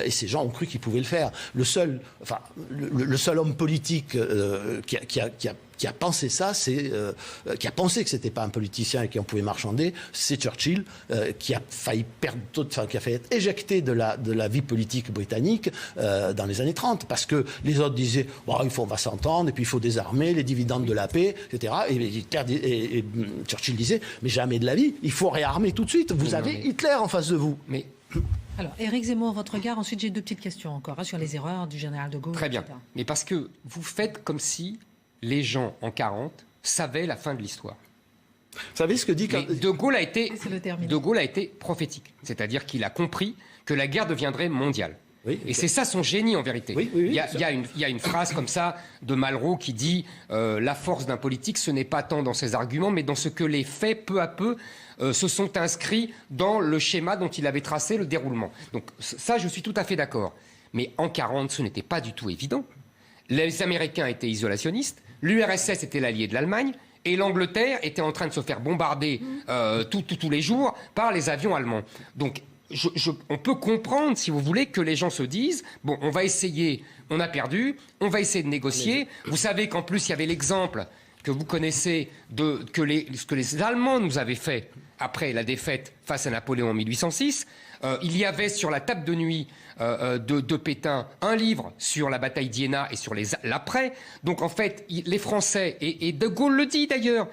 et ces gens ont cru qu'ils pouvaient le faire. Le seul homme politique qui qui a pensé ça, qui a pensé que c'était pas un politicien et qu'on pouvait marchander, c'est Churchill, qui a failli qui a failli être éjecté de la vie politique britannique dans les années 30, parce que les autres disaient on va s'entendre, et puis il faut désarmer, les dividendes de la paix, etc. Et Churchill disait mais jamais de la vie, il faut réarmer tout de suite. Vous avez Hitler en face de vous. Mais alors, Éric Zemmour, votre regard. Ensuite, j'ai 2 petites questions encore sur les erreurs du général de Gaulle. Très bien. Etc. Mais parce que vous faites comme si les gens en 40 savaient la fin de l'histoire. Vous savez ce que dit De Gaulle a été prophétique, c'est-à-dire qu'il a compris que la guerre deviendrait mondiale. Oui, et c'est ça son génie en vérité. Il y a une phrase comme ça de Malraux qui dit la force d'un politique, ce n'est pas tant dans ses arguments, mais dans ce que les faits, peu à peu, se sont inscrits dans le schéma dont il avait tracé le déroulement. Donc ça, je suis tout à fait d'accord. Mais en 40, ce n'était pas du tout évident. Les Américains étaient isolationnistes, l'URSS était l'allié de l'Allemagne, et l'Angleterre était en train de se faire bombarder tous les jours par les avions allemands. Donc on peut comprendre, si vous voulez, que les gens se disent bon, on va essayer, on a perdu, on va essayer de négocier. Vous savez qu'en plus, il y avait l'exemple que vous connaissez de ce que les Allemands nous avaient fait après la défaite face à Napoléon en 1806. Il y avait sur la table de nuit de Pétain un livre sur la bataille d'Iéna et sur l'après. Donc en fait, les Français, et De Gaulle le dit d'ailleurs,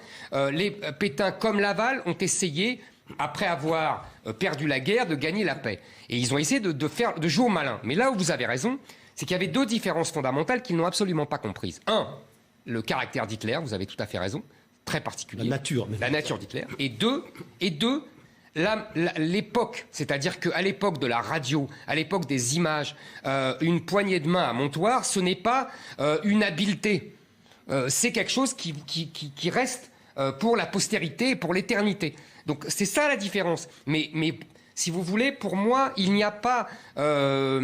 les Pétain comme Laval ont essayé, après avoir perdu la guerre, de gagner la paix. Et ils ont essayé de jouer au malin. Mais là où vous avez raison, c'est qu'il y avait 2 différences fondamentales qu'ils n'ont absolument pas comprises. 1, le caractère d'Hitler, vous avez tout à fait raison, très particulier. La nature d'Hitler. Et deux, l'époque, c'est-à-dire qu'à l'époque de la radio, à l'époque des images, une poignée de main à Montoire, ce n'est pas une habileté. C'est quelque chose qui reste pour la postérité, pour l'éternité. Donc c'est ça la différence. Mais si vous voulez, pour moi, il n'y a pas de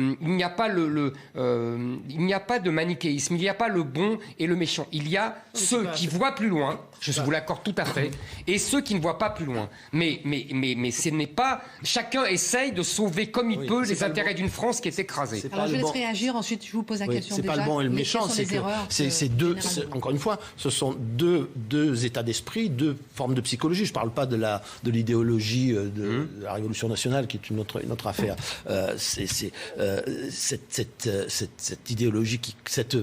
manichéisme. Il n'y a pas le bon et le méchant. Il y a ceux qui voient plus loin. Je vous l'accorde tout à fait. Et ceux qui ne voient pas plus loin. Mais ce n'est pas. Chacun essaye de sauver comme il peut les intérêts d'une France qui est écrasée. Alors je laisse réagir. Ensuite, je vous pose la question. C'est pas le bon et le méchant. C'est deux. Encore une fois, ce sont deux états d'esprit, 2 formes de psychologie. Je ne parle pas de l'idéologie de la Révolution nationale, qui est une autre affaire. Cette idéologie, cet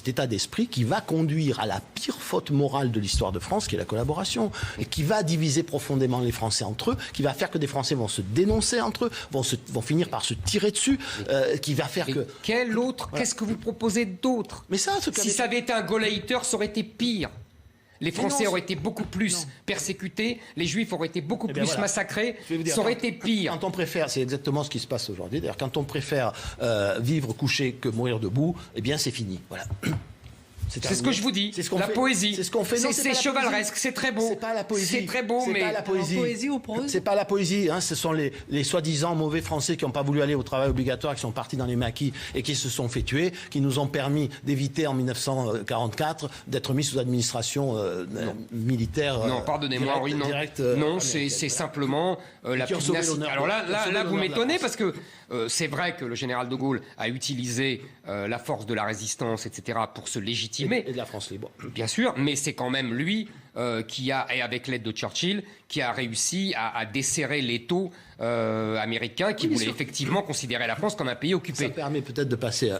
état d'esprit qui va conduire à la pire faute morale de l'histoire de France, qui est la collaboration, et qui va diviser profondément les Français entre eux, qui va faire que des Français vont se dénoncer entre eux, vont finir par se tirer dessus, qui va faire que... Quel autre Qu'est-ce que vous proposez d'autre? Si ça avait été un Gauleiter, ça aurait été pire. Les Français auraient été beaucoup plus persécutés, les Juifs auraient été beaucoup plus massacrés, ça aurait été pire. Quand on préfère, c'est exactement ce qui se passe aujourd'hui, d'ailleurs, quand on préfère vivre couché que mourir debout, eh bien c'est fini. Voilà. C'est ce que je vous dis. La poésie. C'est ce qu'on fait. C'est chevaleresque. C'est très beau. C'est pas la poésie. C'est très beau, mais. Pas la poésie. Poésie ou prose. C'est pas la poésie. Ce sont les soi-disant mauvais Français qui n'ont pas voulu aller au travail obligatoire, qui sont partis dans les maquis et qui se sont fait tuer, qui nous ont permis d'éviter en 1944 d'être mis sous administration militaire. Non, pardonnez-moi, Henri. Non, c'est simplement la pugnacité. Alors là, vous m'étonnez parce que c'est vrai que le général de Gaulle a utilisé la force de la résistance, etc., pour se légitimer. Et de la France libre. Bien sûr, mais c'est quand même lui qui a, et avec l'aide de Churchill, qui a réussi à desserrer l'étau américain qui voulait effectivement considérer la France comme un pays occupé. Ça permet peut-être de passer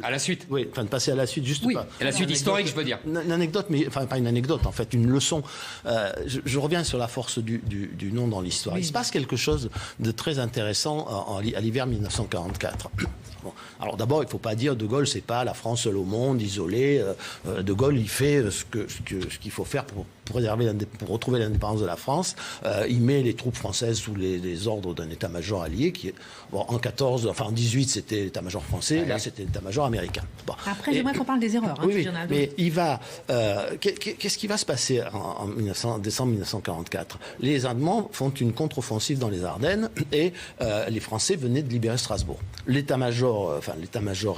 à la suite. Oui, enfin de passer à la suite, juste pas. À la suite historique, je veux dire. Une anecdote, mais enfin pas une anecdote, en fait, une leçon. Je reviens sur la force du nom dans l'histoire. Il se passe quelque chose de très intéressant à l'hiver 1944. Bon. Alors d'abord, il ne faut pas dire De Gaulle, c'est pas la France seule au monde, isolée. De Gaulle, il fait ce qu'il faut faire pour retrouver l'indépendance de la France. Il met les troupes françaises sous les ordres d'un état-major allié qui est, en 18 c'était l'état-major français, là c'était l'état-major américain. Bon. Après, j'aimerais qu'on parle des erreurs. Mais il va. Qu'est-ce qui va se passer en décembre 1944? Les Allemands font une contre-offensive dans les Ardennes et les Français venaient de libérer Strasbourg. L'état-major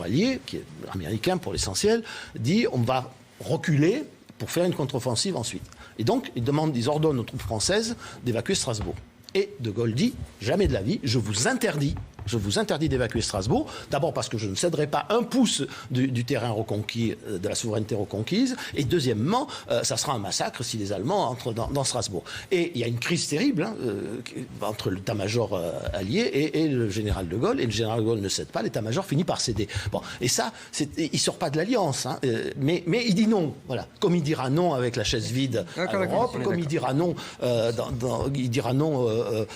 allié, qui est américain pour l'essentiel, dit on va reculer pour faire une contre-offensive ensuite. Et donc, ils ordonnent aux troupes françaises d'évacuer Strasbourg. Et De Gaulle dit, jamais de la vie, je vous interdis je vous interdis d'évacuer Strasbourg. D'abord parce que je ne céderai pas un pouce du terrain reconquis, de la souveraineté reconquise. Et deuxièmement, ça sera un massacre si les Allemands entrent dans Strasbourg. Et il y a une crise terrible entre l'état-major allié et le général de Gaulle. Et le général de Gaulle ne cède pas, l'état-major finit par céder. Bon, et ça, il ne sort pas de l'alliance. Mais il dit non. Voilà. Comme il dira non avec la chaise vide à l'Europe, comme il dira non,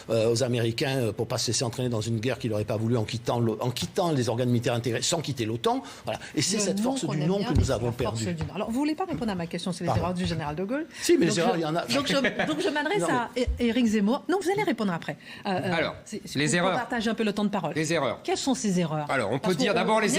aux Américains pour ne pas se laisser entraîner dans une guerre qu'il n'aurait pas voulu en quittant les organes militaires intégrés sans quitter l'OTAN. Voilà. Et c'est cette force du non que nous avons perdue. Alors, vous ne voulez pas répondre à ma question sur les erreurs du général de Gaulle? Si, mais les erreurs, il y en a. Donc je m'adresse à Éric Zemmour. Non, vous allez répondre après. Alors, les erreurs. On partage un peu le temps de parole. Les erreurs. Quelles sont ces erreurs? Alors, on peut dire d'abord les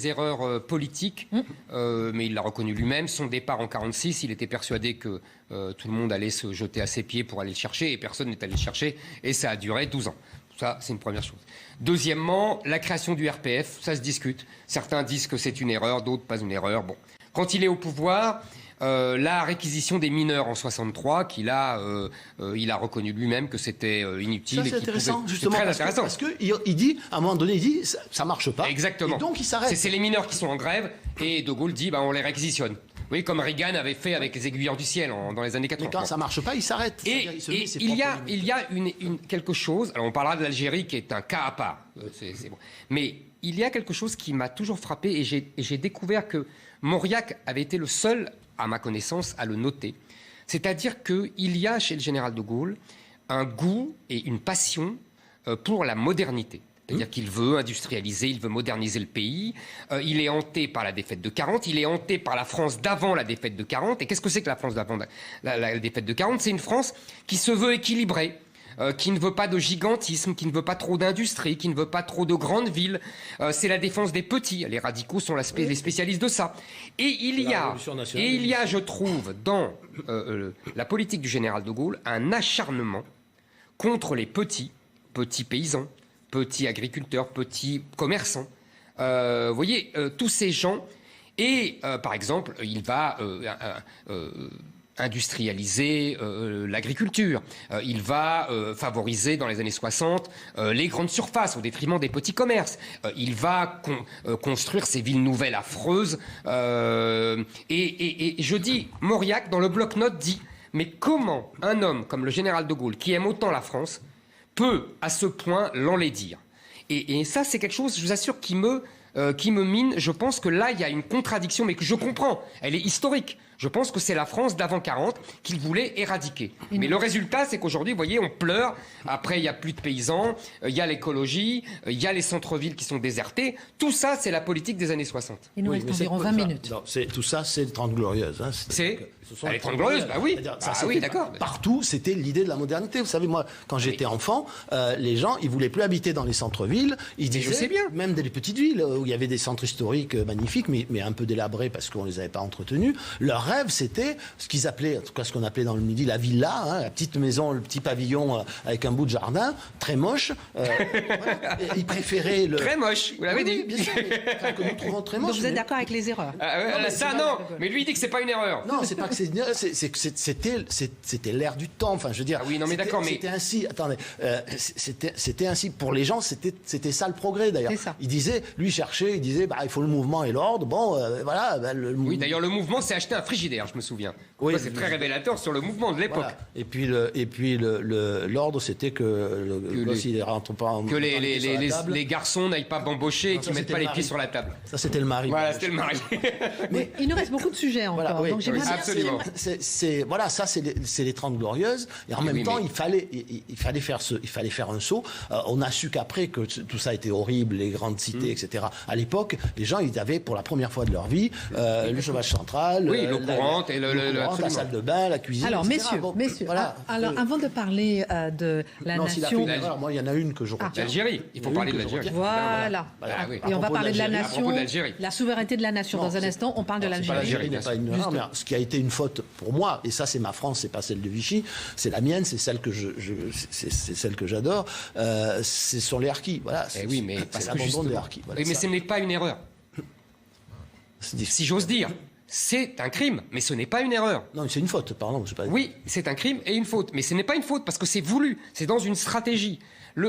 erreurs politiques, mais il l'a reconnu lui-même. Son départ en 1946, il était persuadé que tout le monde allait se jeter à ses pieds pour aller le chercher, et personne n'est allé le chercher, et ça a duré 12 ans. Ça, c'est une première chose. Deuxièmement, la création du RPF, ça se discute. Certains disent que c'est une erreur, d'autres pas une erreur. Bon. Quand il est au pouvoir, la réquisition des mineurs en 63, il a reconnu lui-même que c'était inutile. Ça, c'est intéressant, justement, très intéressant. Parce qu'il dit, à un moment donné, ça marche pas. Exactement. Et donc, il s'arrête. C'est les mineurs qui sont en grève, et De Gaulle dit, on les réquisitionne. Oui, comme Reagan avait fait avec les aiguilleurs du ciel dans les années 80. Mais quand ça marche pas, il s'arrête. Et il y a quelque chose, alors on parlera de l'Algérie qui est un cas à part, c'est bon. Mais il y a quelque chose qui m'a toujours frappé, et j'ai découvert que Mauriac avait été le seul, à ma connaissance, à le noter. C'est-à-dire qu'il y a chez le général de Gaulle un goût et une passion pour la modernité. C'est-à-dire qu'il veut industrialiser, il veut moderniser le pays. Il est hanté par la défaite de 40, il est hanté par la France d'avant la défaite de 40. Et qu'est-ce que c'est que la France d'avant la défaite de 40 ? C'est une France qui se veut équilibrée, qui ne veut pas de gigantisme, qui ne veut pas trop d'industrie, qui ne veut pas trop de grandes villes. C'est la défense des petits. Les radicaux sont les spécialistes de ça. Et il y a, je trouve, dans la politique du général de Gaulle, un acharnement contre les petits paysans, petits agriculteurs, petits commerçants. Vous voyez, tous ces gens. Et, par exemple, il va industrialiser l'agriculture. Il va favoriser, dans les années 60, les grandes surfaces au détriment des petits commerces. Il va construire ces villes nouvelles affreuses. Et je dis, Mauriac, dans le bloc-notes, dit « Mais comment un homme comme le général de Gaulle, qui aime autant la France, peut, à ce point, l'enlaidir ?» Et ça, c'est quelque chose, je vous assure, qui me mine. Je pense que là, il y a une contradiction, mais que je comprends. Elle est historique. Je pense que c'est la France d'avant 40 qu'il voulait éradiquer. Mais le résultat, c'est qu'aujourd'hui, vous voyez, on pleure. Après, il n'y a plus de paysans, il y a l'écologie, il y a les centres-villes qui sont désertés. Tout ça, c'est la politique des années 60. Il nous reste environ 20 minutes. Non, tout ça, c'est les 30 Glorieuses. Les 30 Glorieuses, bah oui. Oui, d'accord. Partout, c'était l'idée de la modernité. Vous savez, moi, quand j'étais enfant, les gens, ils ne voulaient plus habiter dans les centres-villes. Ils disaient, je sais bien. Même dans les petites villes, où il y avait des centres historiques magnifiques, mais un peu délabrés parce qu'on ne les avait pas entretenus. Leur rêve, c'était ce qu'ils appelaient, en tout cas ce qu'on appelait dans le Midi la villa, la petite maison, le petit pavillon avec un bout de jardin, très moche. Ils préféraient le... Très moche, vous l'avez dit. Bien sûr, que nous trouvons très moche. Donc vous êtes d'accord avec les erreurs? Mais lui il dit que c'est pas une erreur. Non, c'est pas que c'était l'air du temps. Enfin, je veux dire. Ah oui, non mais d'accord, mais c'était ainsi. Attendez, c'était ainsi pour les gens. C'était ça le progrès d'ailleurs. Il disait, lui cherchait, il disait, il faut le mouvement et l'ordre. Bon, voilà. Oui, d'ailleurs le mouvement, c'est acheter un frigidaire, je me souviens. Oui, c'est très révélateur sur le mouvement de l'époque. Voilà. Et puis l'ordre, c'était que il rentre pas en, que les garçons n'aillent pas bambocher et qu'ils mettent pas les pieds sur la table. Ça, c'était le mari. Voilà, c'était le mari. Mais il nous reste beaucoup de sujets encore. Voilà, donc j'aimerais bien. Absolument. Voilà, ça, c'est les 30 Glorieuses. Et en même temps, il fallait faire un saut. On a su qu'après que tout ça était horrible, les grandes cités, etc. À l'époque, les gens, ils avaient pour la première fois de leur vie le chauffage central, l'eau courante et la salle de bain, la cuisine. Alors, etc. messieurs, voilà. Alors, avant de parler de la nation. Moi, il y en a une que je retiens. L'Algérie. Il faut parler de l'Algérie. Voilà. Et on va parler de la nation, la souveraineté de la nation. Dans un instant, on parle de l'Algérie. L'Algérie n'est pas une erreur, mais ce qui a été une faute pour moi, et ça, c'est ma France, c'est pas celle de Vichy, c'est la mienne, c'est celle que c'est celle que j'adore. Ce sont les harkis. Voilà. C'est l'abandon des harkis. Oui, mais ce n'est pas une erreur. Si j'ose dire. c'est un crime, mais ce n'est pas une erreur. Non, c'est une faute, pardon. Oui, c'est un crime et une faute, mais ce n'est pas une faute parce que c'est voulu, c'est dans une stratégie.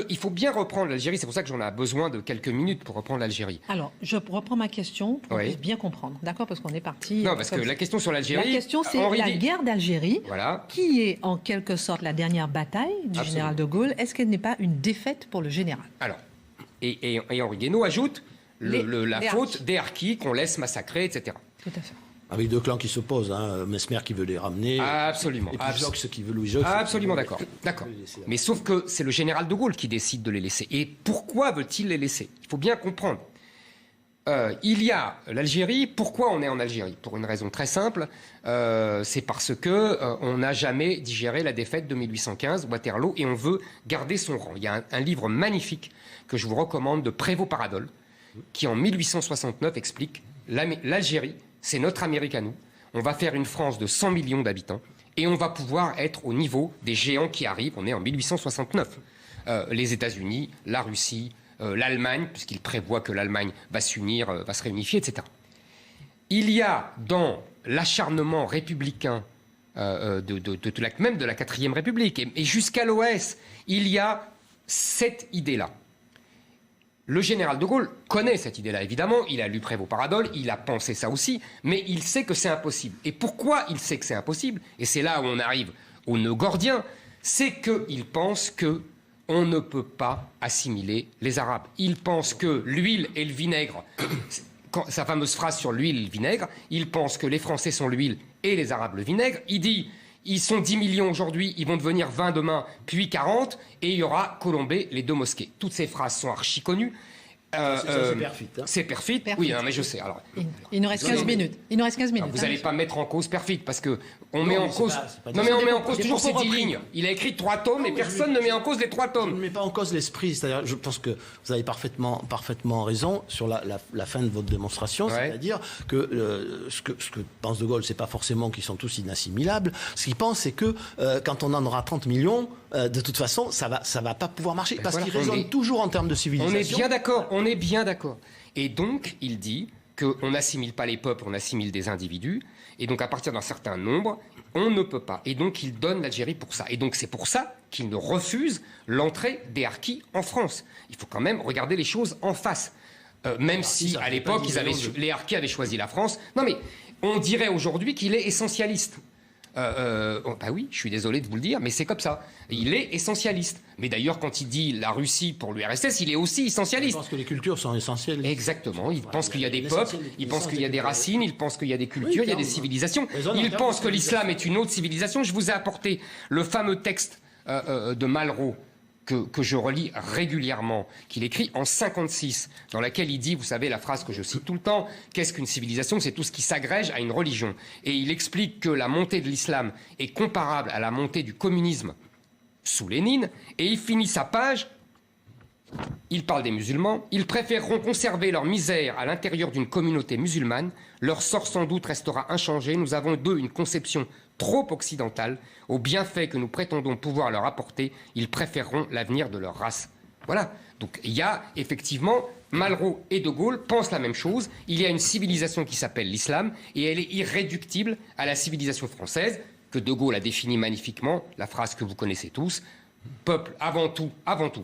Il faut bien reprendre l'Algérie, c'est pour ça que j'en ai besoin de quelques minutes pour reprendre l'Algérie. Alors, je reprends ma question pour bien comprendre, d'accord, parce qu'on est parti... Non, parce que la question sur l'Algérie... La question, c'est la guerre d'Algérie, qui est en quelque sorte la dernière bataille du général de Gaulle. Est-ce qu'elle n'est pas une défaite pour le général? Alors, et Henri Guénaud ajoute la faute des harkis qu'on laisse massacrer, etc. Tout à fait. Avec deux clans qui s'opposent, Mesmer qui veut les ramener. Absolument. Et puis Jox qui veut Louis Jox. Absolument d'accord. D'accord. Mais sauf que c'est le général de Gaulle qui décide de les laisser. Et pourquoi veut-il les laisser? Il faut bien comprendre. Il y a l'Algérie. Pourquoi on est en Algérie? Pour une raison très simple. C'est parce que on n'a jamais digéré la défaite de 1815, Waterloo, et on veut garder son rang. Il y a un livre magnifique que je vous recommande de Prévost-Paradol, qui en 1869 explique l'Algérie. C'est notre Amérique à nous. On va faire une France de 100 millions d'habitants et on va pouvoir être au niveau des géants qui arrivent. On est en 1869. Les États-Unis, la Russie, l'Allemagne, puisqu'il prévoit que l'Allemagne va s'unir, va se réunifier, etc. Il y a dans l'acharnement républicain même de la 4e République et jusqu'à l'OS, il y a cette idée-là. Le général de Gaulle connaît cette idée-là, évidemment. Il a lu Prévost-Paradol, il a pensé ça aussi, mais il sait que c'est impossible. Et pourquoi il sait que c'est impossible? Et c'est là où on arrive au nœud gordien, c'est qu'il pense qu'on ne peut pas assimiler les Arabes. Il pense que l'huile et le vinaigre, sa fameuse phrase sur l'huile et le vinaigre, il pense que les Français sont l'huile et les Arabes le vinaigre. Il dit... Ils sont 10 millions aujourd'hui, ils vont devenir 20 demain, puis 40, et il y aura Colombey, les 2 mosquées. Toutes ces phrases sont archi connues. C'est perfide. C'est perfide. Oui, non, mais je sais. Alors, il nous reste 15 minutes. Il nous reste 15 minutes. Vous n'allez pas mettre en cause perfide, parce que on met en cause. Non, mais on met en cause toujours ces 10 lignes. Il a écrit 3 tomes, et personne ne met en cause les 3 tomes. Je ne mets pas en cause l'esprit. C'est-à-dire, je pense que vous avez parfaitement raison sur la fin de votre démonstration. Ouais. C'est-à-dire que ce que pense de Gaulle, c'est pas forcément qu'ils sont tous inassimilables. Ce qu'il pense, c'est que quand on en aura 30 millions, de toute façon, ça va pas pouvoir marcher, parce qu'il raisonne toujours en termes de civilisation. On est bien d'accord. On est bien d'accord. Et donc, il dit qu'on n'assimile pas les peuples, on assimile des individus. Et donc, à partir d'un certain nombre, on ne peut pas. Et donc, il donne l'Algérie pour ça. Et donc, c'est pour ça qu'il ne refuse l'entrée des harkis en France. Il faut quand même regarder les choses en face. Même si, à l'époque, les harkis avaient choisi la France. Non, mais on dirait aujourd'hui qu'il est essentialiste. Bah oui, je suis désolé de vous le dire, mais c'est comme ça. Il est essentialiste. Mais d'ailleurs, quand il dit la Russie pour l'URSS, il est aussi essentialiste. Il pense que les cultures sont essentielles. Exactement. Il pense qu'il y a des peuples, il pense qu'il y a des racines, il pense qu'il y a des cultures, il y a des civilisations. Il pense que l'islam est une autre civilisation. Je vous ai apporté le fameux texte de Malraux, que je relis régulièrement, qu'il écrit en 56, dans laquelle il dit, vous savez, la phrase que je cite tout le temps, qu'est-ce qu'une civilisation? C'est tout ce qui s'agrège à une religion. Et il explique que la montée de l'islam est comparable à la montée du communisme sous Lénine, et il finit sa page, il parle des musulmans, ils préféreront conserver leur misère à l'intérieur d'une communauté musulmane, leur sort sans doute restera inchangé, nous avons d'eux une conception trop occidentale, aux bienfaits que nous prétendons pouvoir leur apporter, ils préféreront l'avenir de leur race. Voilà. Donc il y a effectivement, Malraux et De Gaulle pensent la même chose, il y a une civilisation qui s'appelle l'islam, et elle est irréductible à la civilisation française, que De Gaulle a défini magnifiquement, la phrase que vous connaissez tous, peuple avant tout,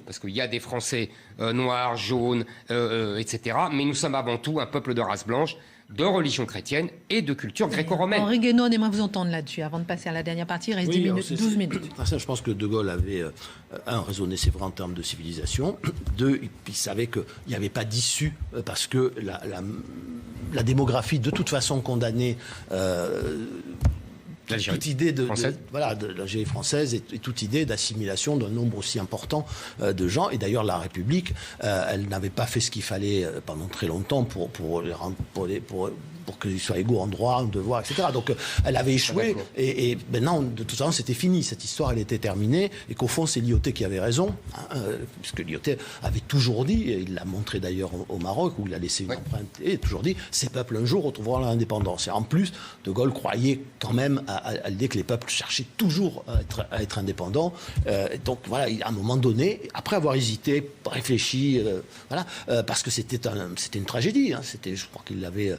parce qu'il y a des Français noirs, jaunes, etc., mais nous sommes avant tout un peuple de race blanche, de religion chrétienne et de culture gréco-romaine. Henri Guénaud, on aimerait vous entendre là-dessus, avant de passer à la dernière partie, il reste 10 minutes, 12 minutes. Ça, je pense que De Gaulle avait, raisonné, c'est vrai, en termes de civilisation. 2, il savait qu'il n'y avait pas d'issue, parce que la démographie, de toute façon, condamnée... toute idée de l'Algérie française et toute idée d'assimilation d'un nombre aussi important de gens. Et d'ailleurs, la République, elle n'avait pas fait ce qu'il fallait pendant très longtemps pour qu'ils soient égaux en droit, en devoir, etc. Donc, elle avait échoué. Et maintenant, de toute façon, c'était fini. Cette histoire, elle était terminée. Et qu'au fond, c'est Lyautey qui avait raison. Puisque Lyautey avait toujours dit, et il l'a montré d'ailleurs au Maroc, où il a laissé une empreinte, et toujours dit, ces peuples un jour retrouveront leur indépendance. Et en plus, De Gaulle croyait quand même à l'idée que les peuples cherchaient toujours à être indépendants. Donc voilà, à un moment donné, après avoir hésité, réfléchi, parce que c'était une tragédie. Je crois qu'il avait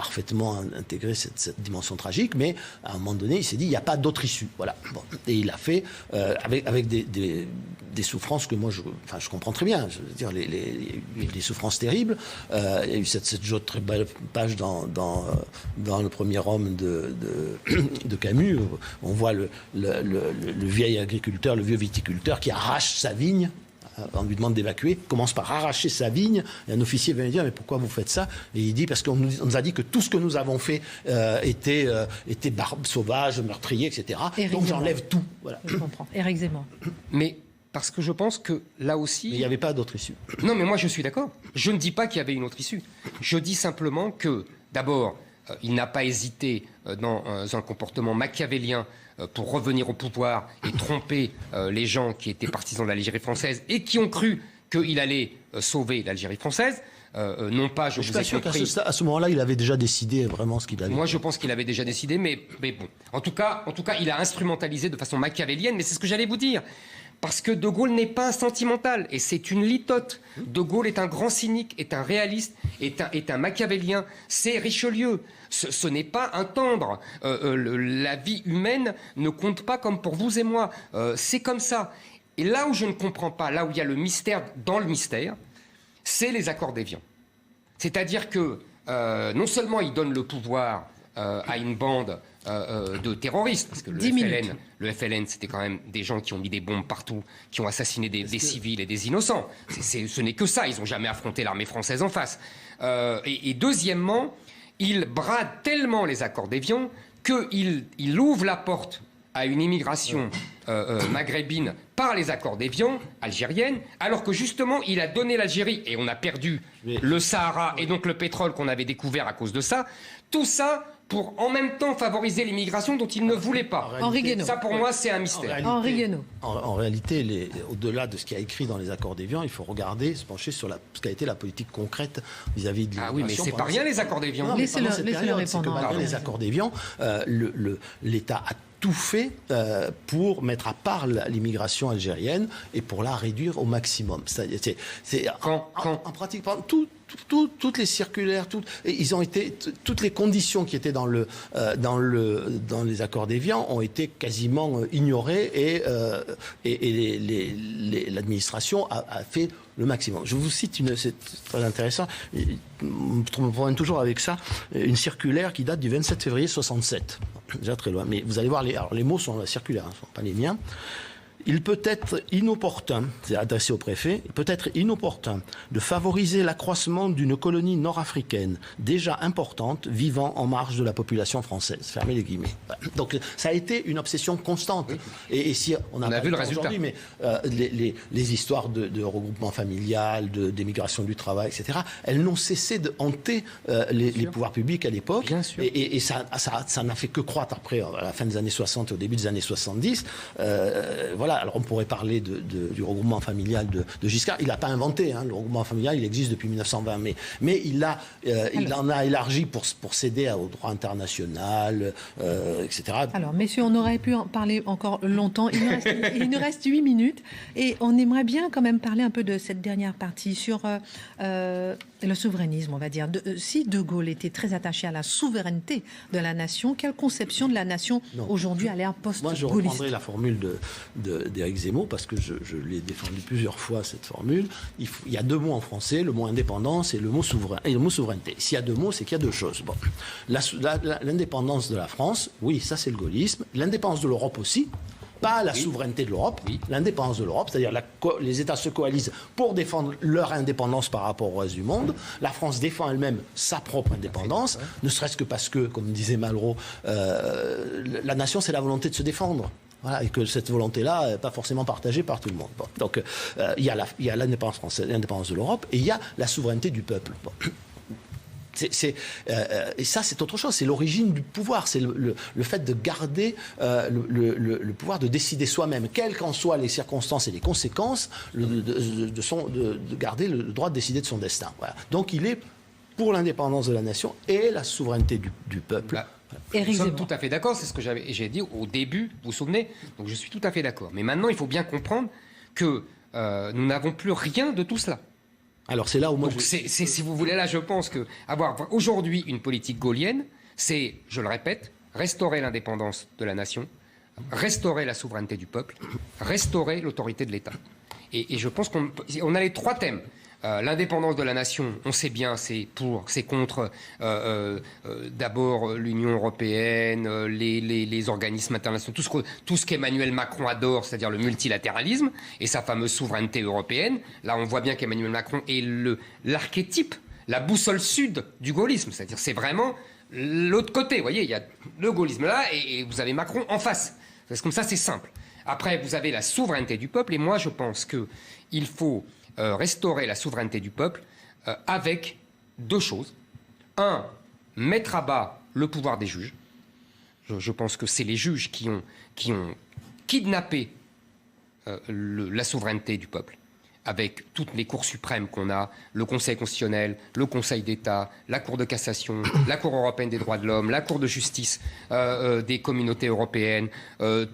parfaitement intégré cette dimension tragique, mais à un moment donné, il s'est dit, il n'y a pas d'autre issue. Voilà. Bon. Et il a fait, avec des souffrances que moi, je comprends très bien. Je veux dire, il y a eu des souffrances terribles. Il y a eu cette jolie très belle page dans le premier homme de Camus. On voit le vieil agriculteur, le vieux viticulteur qui arrache sa vigne. On lui demande d'évacuer, commence par arracher sa vigne, et un officier vient lui dire, mais pourquoi vous faites ça? Et il dit, parce qu'on nous a dit que tout ce que nous avons fait était sauvage, meurtrier, etc. Donc j'enlève tout. Voilà. Je comprends. Éric Zemmour. Mais parce que je pense que là aussi... Mais il n'y avait pas d'autre issue. Non, mais moi je suis d'accord. Je ne dis pas qu'il y avait une autre issue. Je dis simplement que, d'abord, il n'a pas hésité dans un comportement machiavélien pour revenir au pouvoir et tromper les gens qui étaient partisans de l'Algérie française et qui ont cru qu'il allait sauver l'Algérie française. Non pas, je vous ai compris. À ce moment-là, il avait déjà décidé vraiment ce qu'il avait. Moi, je pense qu'il avait déjà décidé, mais bon. En tout cas, il a instrumentalisé de façon machiavélienne, mais c'est ce que j'allais vous dire. Parce que De Gaulle n'est pas un sentimental, et c'est une litote. De Gaulle est un grand cynique, est un réaliste, est un machiavélien. C'est Richelieu. Ce n'est pas un tendre. La vie humaine ne compte pas comme pour vous et moi. C'est comme ça. Et là où je ne comprends pas, là où il y a le mystère dans le mystère, c'est les accords d'Évian. C'est-à-dire que non seulement il donne le pouvoir à une bande de terroristes, parce que le FLN, c'était quand même des gens qui ont mis des bombes partout, qui ont assassiné des civils et des innocents. Ce n'est que ça, ils n'ont jamais affronté l'armée française en face. Et deuxièmement, il brade tellement les accords d'Évian qu'il ouvre la porte à une immigration maghrébine par les accords d'Évian, algérienne, alors que justement il a donné l'Algérie et on a perdu le Sahara et donc le pétrole qu'on avait découvert à cause de ça. Tout ça pour en même temps favoriser l'immigration dont il ne voulait pas. Henri Guénaud. Ça pour moi c'est un mystère. Henri Guénaud. En réalité, au-delà de ce qui a écrit dans les accords d'Évian, il faut regarder, se pencher sur ce qu'a été la politique concrète vis-à-vis de l'immigration. Ah oui, mais c'est pas rien les accords d'Évian. Laissez-le répondre. Malgré les accords d'Évian, l'État a tout fait pour mettre à part l'immigration algérienne et pour la réduire au maximum. En pratique, toutes les circulaires, ils ont été, toutes les conditions qui étaient dans les accords d'Évian ont été quasiment ignorées et l'administration a fait le maximum. Je vous cite c'est très intéressant. Je me promène toujours avec ça, une circulaire qui date du 27 février 67. Déjà très loin. Mais vous allez voir, les mots sont la circulaire, ne sont pas les miens. Il peut être inopportun, c'est adressé au préfet, il peut être inopportun de favoriser l'accroissement d'une colonie nord-africaine déjà importante vivant en marge de la population française. Fermez les guillemets. Donc ça a été une obsession constante. Et si on a vu le résultat. Mais les histoires de regroupement familial, d'émigration du travail, etc., elles n'ont cessé de hanter les pouvoirs publics à l'époque. Et ça n'a fait que croître après, à la fin des années 60 et au début des années 70. Voilà. Alors on pourrait parler du regroupement familial de Giscard. Il n'a pas inventé le regroupement familial, il existe depuis 1920, mais il en a élargi pour céder au droit international, etc. Alors messieurs, on aurait pu en parler encore longtemps. Il nous reste 8 minutes et on aimerait bien quand même parler un peu de cette dernière partie sur le souverainisme, on va dire. Si De Gaulle était très attaché à la souveraineté de la nation, quelle conception de la nation aujourd'hui à l'ère post-gaulliste? Moi, je reprendrai la formule d'Éric Zemmour, parce que je l'ai défendu plusieurs fois, cette formule. Il y a deux mots en français, le mot indépendance et le mot souverain, et le mot souveraineté. S'il y a deux mots, c'est qu'il y a deux choses. Bon. L'indépendance de la France, oui, ça c'est le gaullisme. L'indépendance de l'Europe aussi. Pas la souveraineté de l'Europe, l'indépendance de l'Europe, c'est-à-dire les États se coalisent pour défendre leur indépendance par rapport au reste du monde. La France défend elle-même sa propre indépendance, ne serait-ce que parce que, comme disait Malraux, la nation c'est la volonté de se défendre. Voilà, et que cette volonté-là n'est pas forcément partagée par tout le monde. Bon. Donc il y a l'indépendance française, l'indépendance de l'Europe, et il y a la souveraineté du peuple. Bon. Et ça, c'est autre chose. C'est l'origine du pouvoir. C'est le fait de garder le pouvoir de décider soi-même, quelles qu'en soient les circonstances et les conséquences, de garder le droit de décider de son destin. Voilà. Donc, il est pour l'indépendance de la nation et la souveraineté du peuple. Nous sommes tout à fait d'accord. C'est ce que j'ai dit au début. Vous vous souvenez? Donc, je suis tout à fait d'accord. Mais maintenant, il faut bien comprendre que nous n'avons plus rien de tout cela. Alors c'est là où moi... Donc si vous voulez, là je pense que avoir aujourd'hui une politique gaullienne, c'est, je le répète, restaurer l'indépendance de la nation, restaurer la souveraineté du peuple, restaurer l'autorité de l'État. Et je pense qu'on a les 3 thèmes. L'indépendance de la nation, on sait bien, c'est contre d'abord l'Union européenne, les organismes internationaux, tout ce qu'Emmanuel Macron adore, c'est-à-dire le multilatéralisme et sa fameuse souveraineté européenne. Là, on voit bien qu'Emmanuel Macron est l'archétype, la boussole sud du gaullisme, c'est-à-dire c'est vraiment l'autre côté. Vous voyez, il y a le gaullisme là et vous avez Macron en face. Parce que comme ça, c'est simple. Après, vous avez la souveraineté du peuple et moi, je pense qu'il faut restaurer la souveraineté du peuple avec 2 choses. 1, mettre à bas le pouvoir des juges. Je pense que c'est les juges qui ont kidnappé la souveraineté du peuple, avec toutes les cours suprêmes qu'on a, le Conseil constitutionnel, le Conseil d'État, la Cour de cassation, la Cour européenne des droits de l'homme, la Cour de justice des communautés européennes,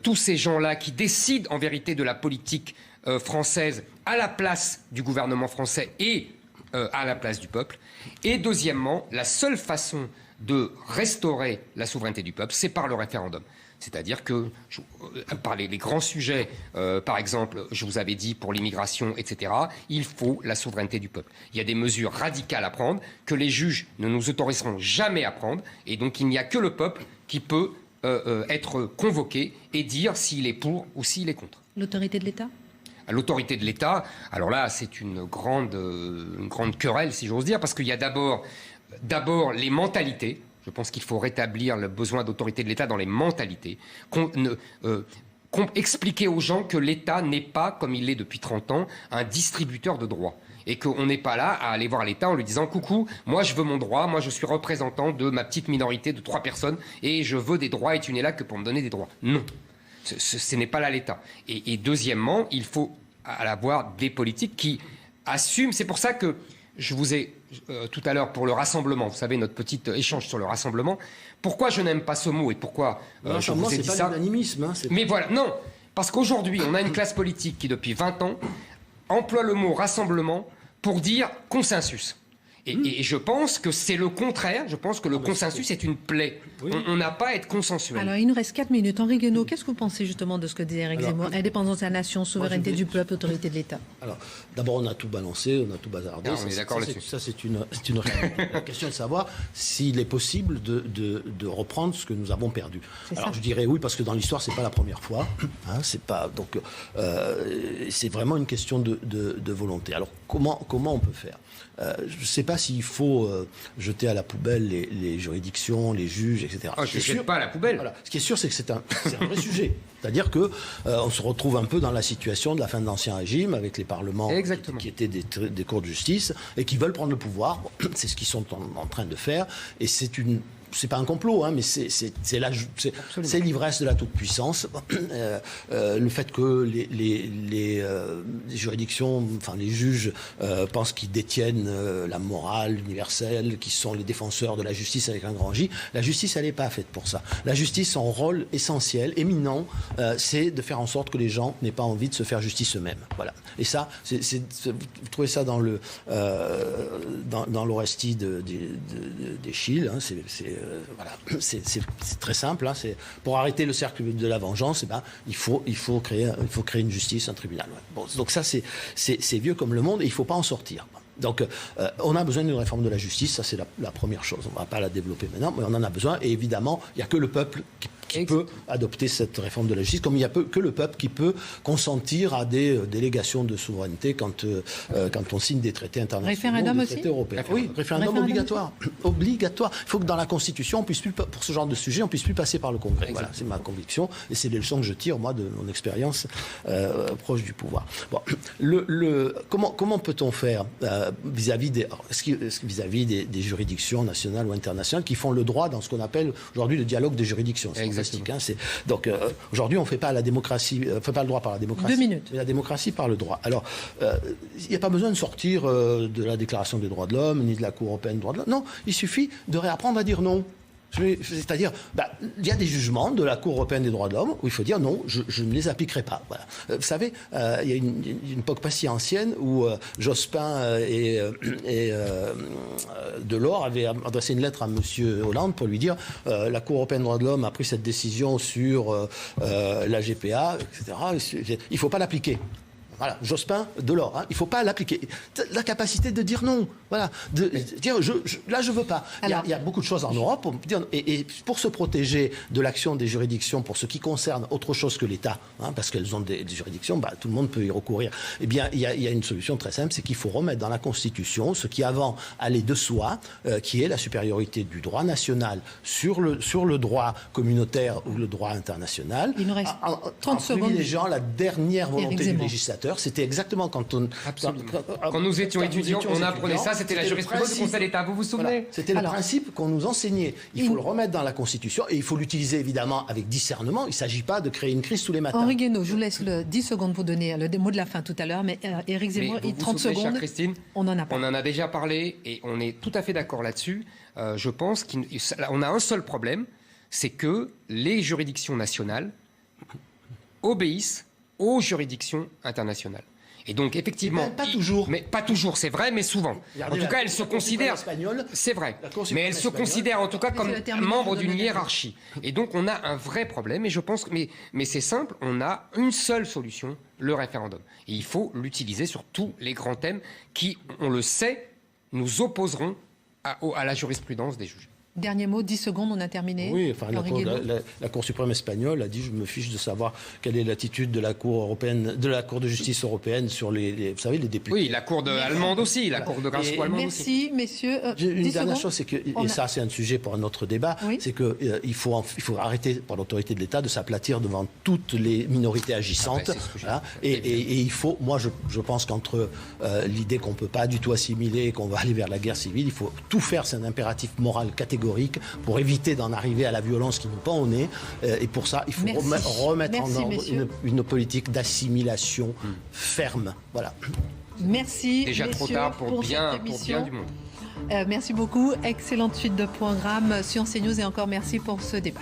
tous ces gens-là qui décident en vérité de la politique française à la place du gouvernement français et à la place du peuple. Et deuxièmement, la seule façon de restaurer la souveraineté du peuple, c'est par le référendum. C'est-à-dire que, par les grands sujets, par exemple, je vous avais dit pour l'immigration, etc., il faut la souveraineté du peuple. Il y a des mesures radicales à prendre que les juges ne nous autoriseront jamais à prendre, et donc il n'y a que le peuple qui peut être convoqué et dire s'il est pour ou s'il est contre. L'autorité de l'État ? L'autorité de l'État, alors là, c'est une grande querelle, si j'ose dire, parce qu'il y a d'abord les mentalités. Je pense qu'il faut rétablir le besoin d'autorité de l'État dans les mentalités. Expliquer aux gens que l'État n'est pas, comme il l'est depuis 30 ans, un distributeur de droits. Et qu'on n'est pas là à aller voir l'État en lui disant « Coucou, moi je veux mon droit, moi je suis représentant de ma petite minorité de 3 personnes et je veux des droits et tu n'es là que pour me donner des droits. » Non. Ce n'est pas là l'État. Et deuxièmement, il faut avoir des politiques qui assument. C'est pour ça que je vous ai tout à l'heure pour le rassemblement, vous savez, notre petit échange sur le rassemblement. Pourquoi je n'aime pas ce mot et pourquoi je vous ai dit ça ? C'est pas l'unanimisme. Mais voilà, non. Parce qu'aujourd'hui, on a une classe politique qui, depuis 20 ans, emploie le mot rassemblement pour dire consensus. Et je pense que c'est le contraire. Je pense que le consensus est une plaie. Oui. On n'a pas à être consensuel. Alors, il nous reste 4 minutes. Henri Guénaud, qu'est-ce que vous pensez justement de ce que disait Éric Zemmour ? Indépendance de la nation, souveraineté du peuple, autorité de l'État. Alors, d'abord, on a tout balancé, on a tout bazardé. On est d'accord là-dessus. Ça, c'est une réalité. La question est de savoir s'il est possible de reprendre ce que nous avons perdu. Alors, je dirais oui, parce que dans l'histoire, c'est pas la première fois. Hein, c'est pas, donc, c'est vraiment une question de volonté. Alors, comment on peut faire ? Je ne sais pas s'il faut jeter à la poubelle les juridictions, les juges, etc. Je ne jette pas à la poubelle. Voilà. Ce qui est sûr, c'est que c'est un vrai sujet. C'est-à-dire qu'on se retrouve un peu dans la situation de la fin de l'Ancien Régime, avec les parlements qui étaient des cours de justice et qui veulent prendre le pouvoir. Bon, c'est ce qu'ils sont en train de faire. Et c'est pas un complot, hein, mais c'est l'ivresse de la toute-puissance. Le fait que les juridictions, enfin les juges pensent qu'ils détiennent la morale universelle, qu'ils sont les défenseurs de la justice avec un grand J. La justice, elle n'est pas faite pour ça. La justice, son rôle essentiel, éminent, c'est de faire en sorte que les gens n'aient pas envie de se faire justice eux-mêmes. Voilà. Et ça, vous trouvez ça dans l'Orestie d'Eschyle, hein, voilà. C'est très simple. Hein, pour arrêter le cercle de la vengeance, il faut créer une justice, un tribunal. Ouais. Bon, donc ça, c'est vieux comme le monde et il ne faut pas en sortir. Donc, on a besoin d'une réforme de la justice, ça c'est la première chose. On ne va pas la développer maintenant, mais on en a besoin. Et évidemment, il n'y a que le peuple qui peut adopter cette réforme de la justice, comme il n'y a que le peuple qui peut consentir à des délégations de souveraineté quand on signe des traités internationaux, référendum des traités européens. Oui, référendum obligatoire. Obligatoire. Il faut que dans la Constitution, pour ce genre de sujet, on ne puisse plus passer par le Congrès. Voilà, c'est ma conviction, et c'est les leçons que je tire, moi, de mon expérience proche du pouvoir. Bon, comment peut-on faire vis-à-vis des juridictions nationales ou internationales qui font le droit dans ce qu'on appelle aujourd'hui le dialogue des juridictions. C'est fantastique. Hein, donc aujourd'hui, on ne fait pas la démocratie, fait pas le droit par la démocratie. 2 minutes. Mais la démocratie par le droit. Alors, il n'y a pas besoin de sortir de la Déclaration des droits de l'homme ni de la Cour européenne des droits de l'homme. Non, il suffit de réapprendre à dire non. C'est-à-dire, il y a des jugements de la Cour européenne des droits de l'homme où il faut dire non, je ne les appliquerai pas. Voilà. Vous savez, il y a une époque pas si ancienne où Jospin et Delors avaient adressé une lettre à M. Hollande pour lui dire la Cour européenne des droits de l'homme a pris cette décision sur la GPA, etc. Il ne faut pas l'appliquer. Voilà, Jospin, Delors, il ne faut pas l'appliquer. La capacité de dire non, voilà, de dire là je veux pas. Il y a beaucoup de choses en Europe pour dire, et pour se protéger de l'action des juridictions pour ce qui concerne autre chose que l'État, parce qu'elles ont des juridictions, tout le monde peut y recourir. Eh bien, il y a une solution très simple, c'est qu'il faut remettre dans la Constitution ce qui avant allait de soi, qui est la supériorité du droit national sur le droit communautaire ou le droit international. Il nous reste 30 secondes. En privilégiant la dernière volonté du législateur. C'était exactement quand nous étions étudiants, on apprenait ça, c'était la jurisprudence du Conseil d'État, vous vous souvenez? Voilà. C'était le principe qu'on nous enseignait. Il faut le remettre dans la Constitution et il faut l'utiliser évidemment avec discernement. Il ne s'agit pas de créer une crise tous les matins. Henri Guénaud, je vous laisse 10 secondes pour donner le mot de la fin tout à l'heure, mais Éric Zemmour, 30 secondes, chère Christine, on en a parlé. On en a déjà parlé et on est tout à fait d'accord là-dessus. Je pense qu'on a un seul problème, c'est que les juridictions nationales obéissent aux juridictions internationales. Et donc, effectivement... Pas toujours. Mais pas toujours, c'est vrai, mais souvent. En tout cas, elles se considèrent... C'est vrai. Mais elles se considèrent, en tout cas, comme membres d'une hiérarchie. Et donc, on a un vrai problème. Et je pense... Mais c'est simple, on a une seule solution, le référendum. Et il faut l'utiliser sur tous les grands thèmes qui, on le sait, nous opposeront à la jurisprudence des juges. Dernier mot, 10 secondes, on a terminé. Oui, enfin, la Cour suprême espagnole a dit je me fiche de savoir quelle est l'attitude de la Cour européenne, de la Cour de justice européenne sur vous savez, les députés. Oui, la Cour allemande aussi, la Cour de grâce allemande aussi. Merci, messieurs. Une dernière chose, c'est que, et ça c'est un sujet pour un autre débat, c'est qu'il faut arrêter pour l'autorité de l'État de s'aplatir devant toutes les minorités agissantes. Et il faut, moi je pense qu'entre l'idée qu'on ne peut pas du tout assimiler et qu'on va aller vers la guerre civile, il faut tout faire, c'est un impératif moral catégorique pour éviter d'en arriver à la violence qui nous pend au nez. Et pour ça, il faut remettre en ordre une politique d'assimilation ferme. Voilà. Merci. Déjà trop tard pour bien du monde. Merci beaucoup. Excellente suite de programme sur CNews et encore merci pour ce débat.